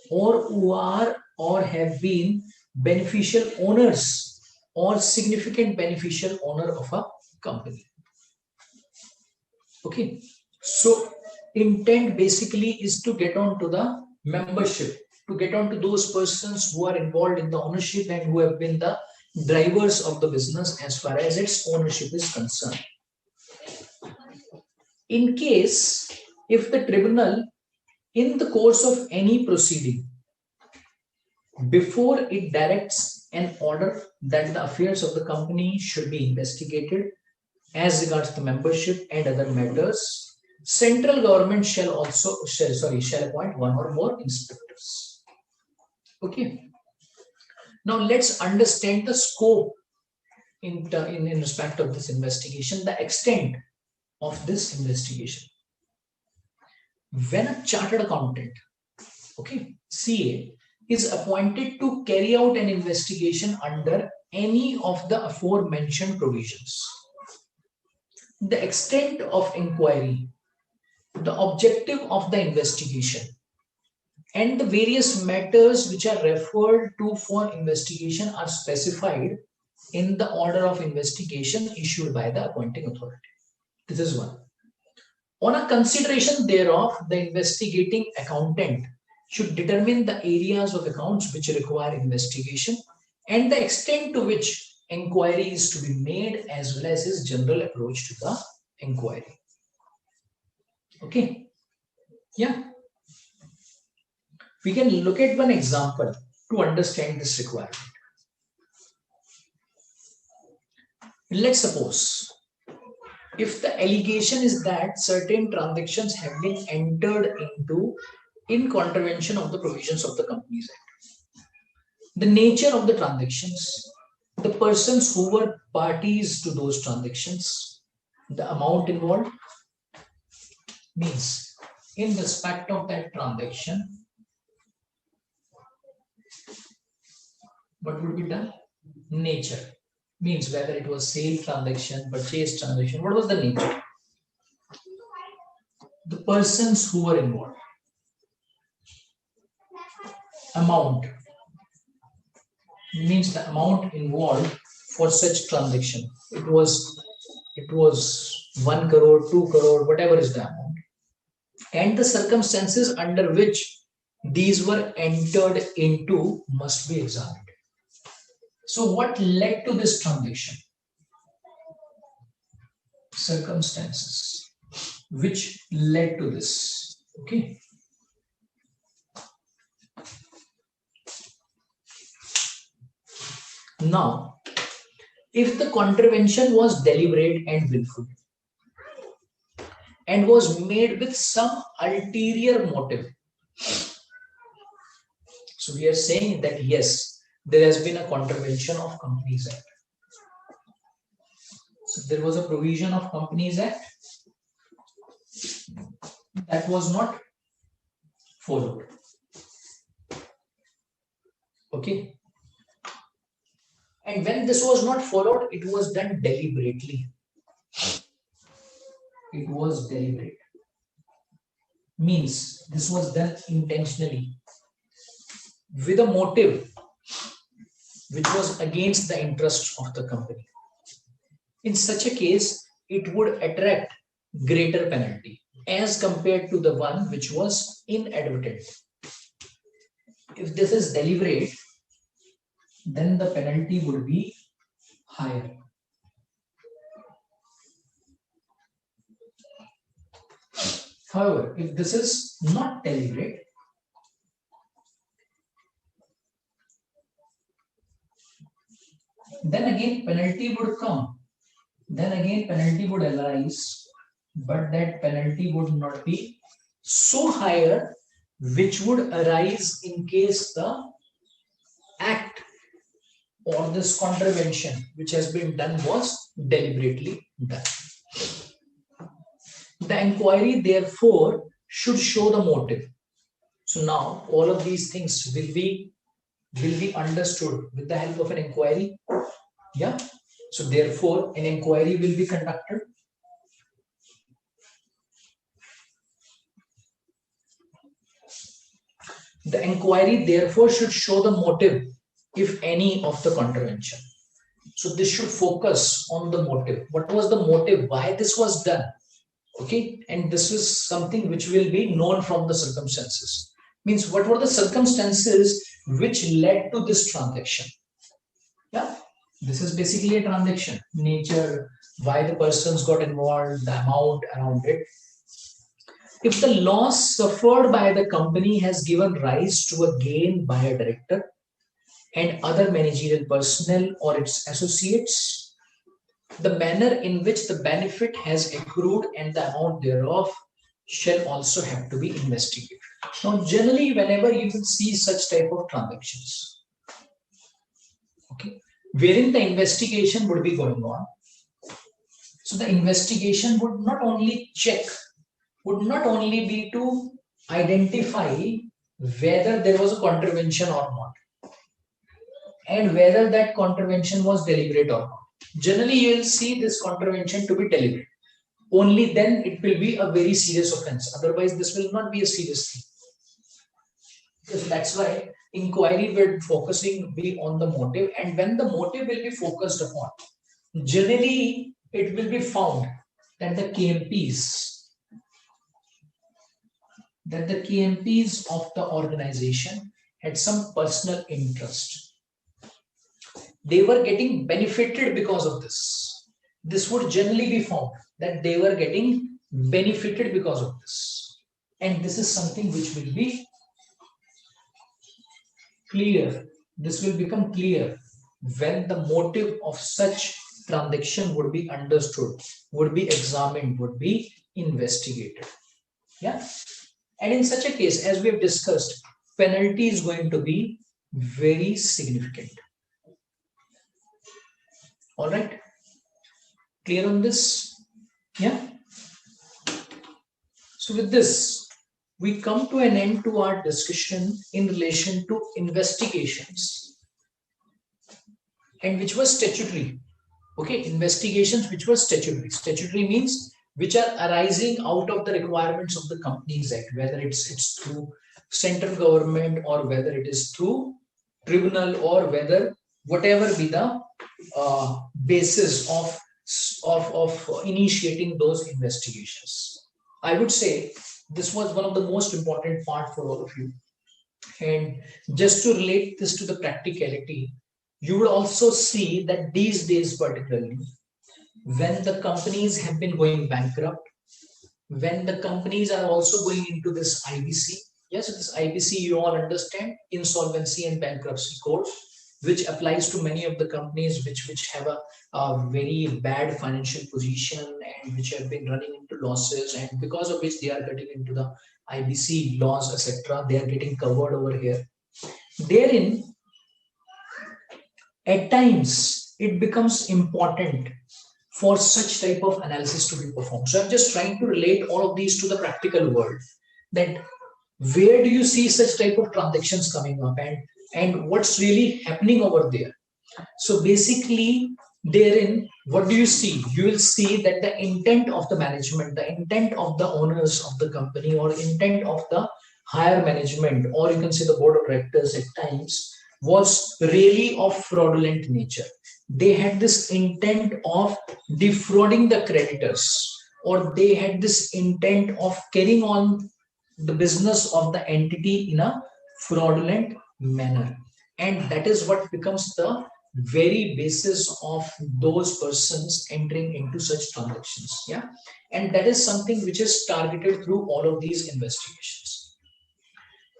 or who are or have been beneficial owners or significant beneficial owner of a company. Okay, so intent basically is to get on to the membership, to get on to those persons who are involved in the ownership and who have been the drivers of the business as far as its ownership is concerned. In case if the tribunal, in the course of any proceeding, before it directs an order that the affairs of the company should be investigated as regards the membership and other matters, central government shall appoint one or more inspectors. Okay. Now let's understand the scope in respect of this investigation, the extent of this investigation. When a chartered accountant, okay, CA, is appointed to carry out an investigation under any of the aforementioned provisions, the extent of inquiry, the objective of the investigation, and the various matters which are referred to for investigation are specified in the order of investigation issued by the appointing authority. This is one. On a consideration thereof, the investigating accountant should determine the areas of accounts which require investigation and the extent to which inquiry is to be made, as well as his general approach to the inquiry. Okay. Yeah. We can look at one example to understand this requirement. Let's suppose if the allegation is that certain transactions have been entered into in contravention of the provisions of the Companies Act. The nature of the transactions, the persons who were parties to those transactions, the amount involved, means in respect of that transaction, what would be done? Nature means whether it was sale transaction, purchase transaction, what was the nature? The persons who were involved. Amount means the amount involved for such transaction. It was 1 crore, 2 crore, whatever is the amount, and the circumstances under which these were entered into must be examined. So what led to this transaction? Circumstances which led to this. Okay. Now, if the contravention was deliberate and willful and was made with some ulterior motive, so we are saying that yes, there has been a contravention of Companies Act. So there was a provision of Companies Act that was not followed. Okay. And when this was not followed, it was done deliberately. It was deliberate. Means this was done intentionally with a motive which was against the interest of the company. In such a case, it would attract greater penalty as compared to the one which was inadvertent. If this is deliberate, then the penalty would be higher. However, if this is not deliberate, then again penalty would come. Then again penalty would arise, but that penalty would not be so higher, which would arise in case the act or this contravention which has been done was deliberately done. The inquiry therefore should show the motive. So now all of these things will be understood with the help of an inquiry. Yeah. So therefore an inquiry will be conducted. The inquiry therefore should show the motive, if any, of the contravention. So this should focus on the motive. What was the motive? Why this was done? Okay, and this is something which will be known from the circumstances. Means what were the circumstances which led to this transaction? Yeah, this is basically a transaction. Nature, why the persons got involved, the amount around it. If the loss suffered by the company has given rise to a gain by a director and other managerial personnel or its associates, the manner in which the benefit has accrued and the amount thereof shall also have to be investigated. Now, generally, whenever you will see such type of transactions, okay, wherein the investigation would be going on. So the investigation would not only be to identify whether there was a contravention or not, and whether that contravention was deliberate or not. Generally, you will see this contravention to be deliberate. Only then it will be a very serious offense. Otherwise, this will not be a serious thing. Because that's why inquiry will focusing be on the motive, and when the motive will be focused upon, generally it will be found that the KMPs of the organization had some personal interest. They were getting benefited because of this. This would generally be found that they were getting benefited because of this. And this is something which will be clear. This will become clear when the motive of such transaction would be understood, would be examined, would be investigated. Yeah. And in such a case, as we have discussed, penalty is going to be very significant. All right. Clear on this? Yeah. So with this, we come to an end to our discussion in relation to investigations, and which was statutory. Okay, investigations which were statutory. Statutory means which are arising out of the requirements of the Companies Act, whether it's through central government or whether it is through tribunal, or whether whatever be the basis of initiating those investigations. I would say this was one of the most important part for all of you. And just to relate this to the practicality, you will also see that these days particularly, when the companies have been going bankrupt, when the companies are also going into this IBC, yes, this IBC you all understand, Insolvency and Bankruptcy Code, which applies to many of the companies which have a very bad financial position and which have been running into losses, and because of which they are getting into the IBC laws, etc. They are getting covered over here. Therein, at times, it becomes important for such type of analysis to be performed. So I'm just trying to relate all of these to the practical world, that where do you see such type of transactions coming up, and what's really happening over there. So basically, therein, what do you see? You will see that the intent of the management, the intent of the owners of the company, or intent of the higher management, or you can say the board of directors at times, was really of fraudulent nature. They had this intent of defrauding the creditors, or they had this intent of carrying on the business of the entity in a fraudulent manner. And that is what becomes the very basis of those persons entering into such transactions. Yeah. And that is something which is targeted through all of these investigations.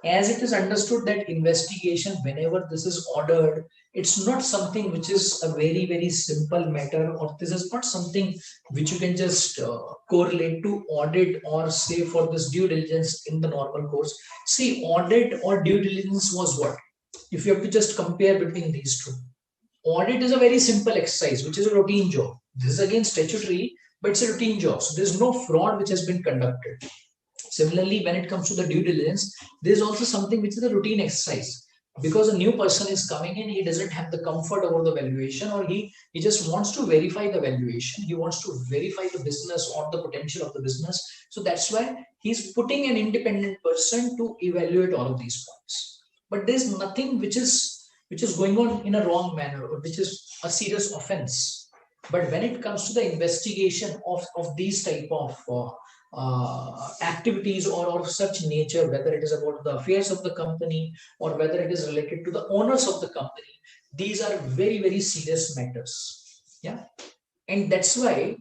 As it is understood that investigation, whenever this is ordered, it's not something which is a very, very simple matter, or this is not something which you can just correlate to audit, or say for this due diligence in the normal course. See, audit or due diligence was what? If you have to just compare between these two, audit is a very simple exercise, which is a routine job. This is again statutory, but it's a routine job. So there's no fraud which has been conducted. Similarly, when it comes to the due diligence, there's also something which is a routine exercise. Because a new person is coming in, he doesn't have the comfort over the valuation, or he just wants to verify the valuation. He wants to verify the business or the potential of the business. So that's why he's putting an independent person to evaluate all of these points. But there's nothing which is going on in a wrong manner, or which is a serious offense. But when it comes to the investigation of these type of activities, or of such nature, whether it is about the affairs of the company, or whether it is related to the owners of the company, these are very, very serious matters. Yeah. And that's why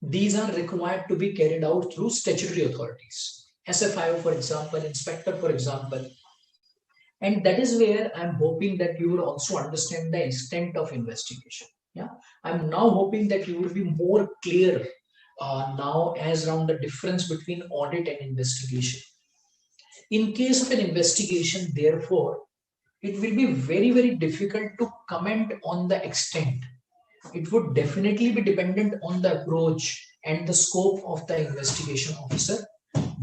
these are required to be carried out through statutory authorities, SFIO, for example, inspector, for example. And that is where I'm hoping that you will also understand the extent of investigation. Yeah, I'm now hoping that you will be more clear now as around the difference between audit and investigation. In case of an investigation, therefore, it will be very, very difficult to comment on the extent. It would definitely be dependent on the approach and the scope of the investigation officer,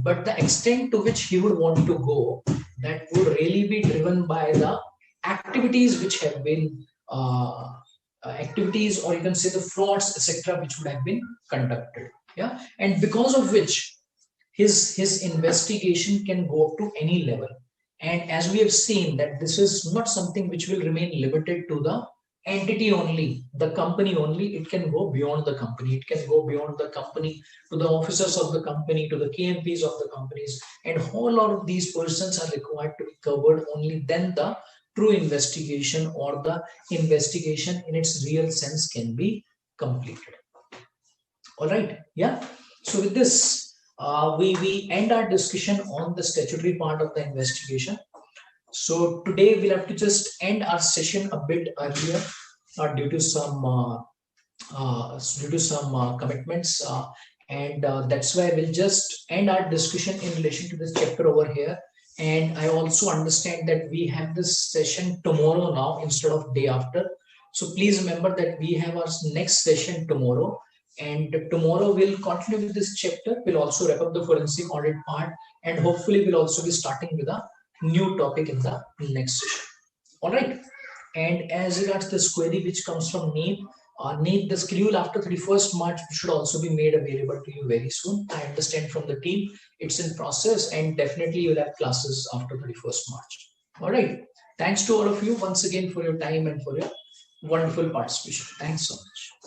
but the extent to which he would want to go, that would really be driven by the activities which have been activities, or you can say the frauds, etc., which would have been conducted. Yeah, and because of which his investigation can go up to any level. And as we have seen, that this is not something which will remain limited to the entity only, the company only. It can go beyond the company. It can go beyond the company to the officers of the company, to the KMPs of the companies, and a whole lot of these persons are required to be covered. Only then the true investigation, or the investigation in its real sense, can be completed. All right. Yeah. So with this, we end our discussion on the statutory part of the investigation. So today we'll have to just end our session a bit earlier, due to some commitments, and that's why we'll just end our discussion in relation to this chapter over here. And I also understand that we have this session tomorrow now instead of day after. So please remember that we have our next session tomorrow. And tomorrow we'll continue with this chapter. We'll also wrap up the forensic audit part, and hopefully we'll also be starting with a new topic in the next session. All right. And as regards this query which comes from Neem, the schedule after 31st March should also be made available to you very soon. I understand from the team it's in process, and definitely you'll have classes after 31st March. All right. Thanks to all of you once again for your time and for your wonderful participation. Thanks so much.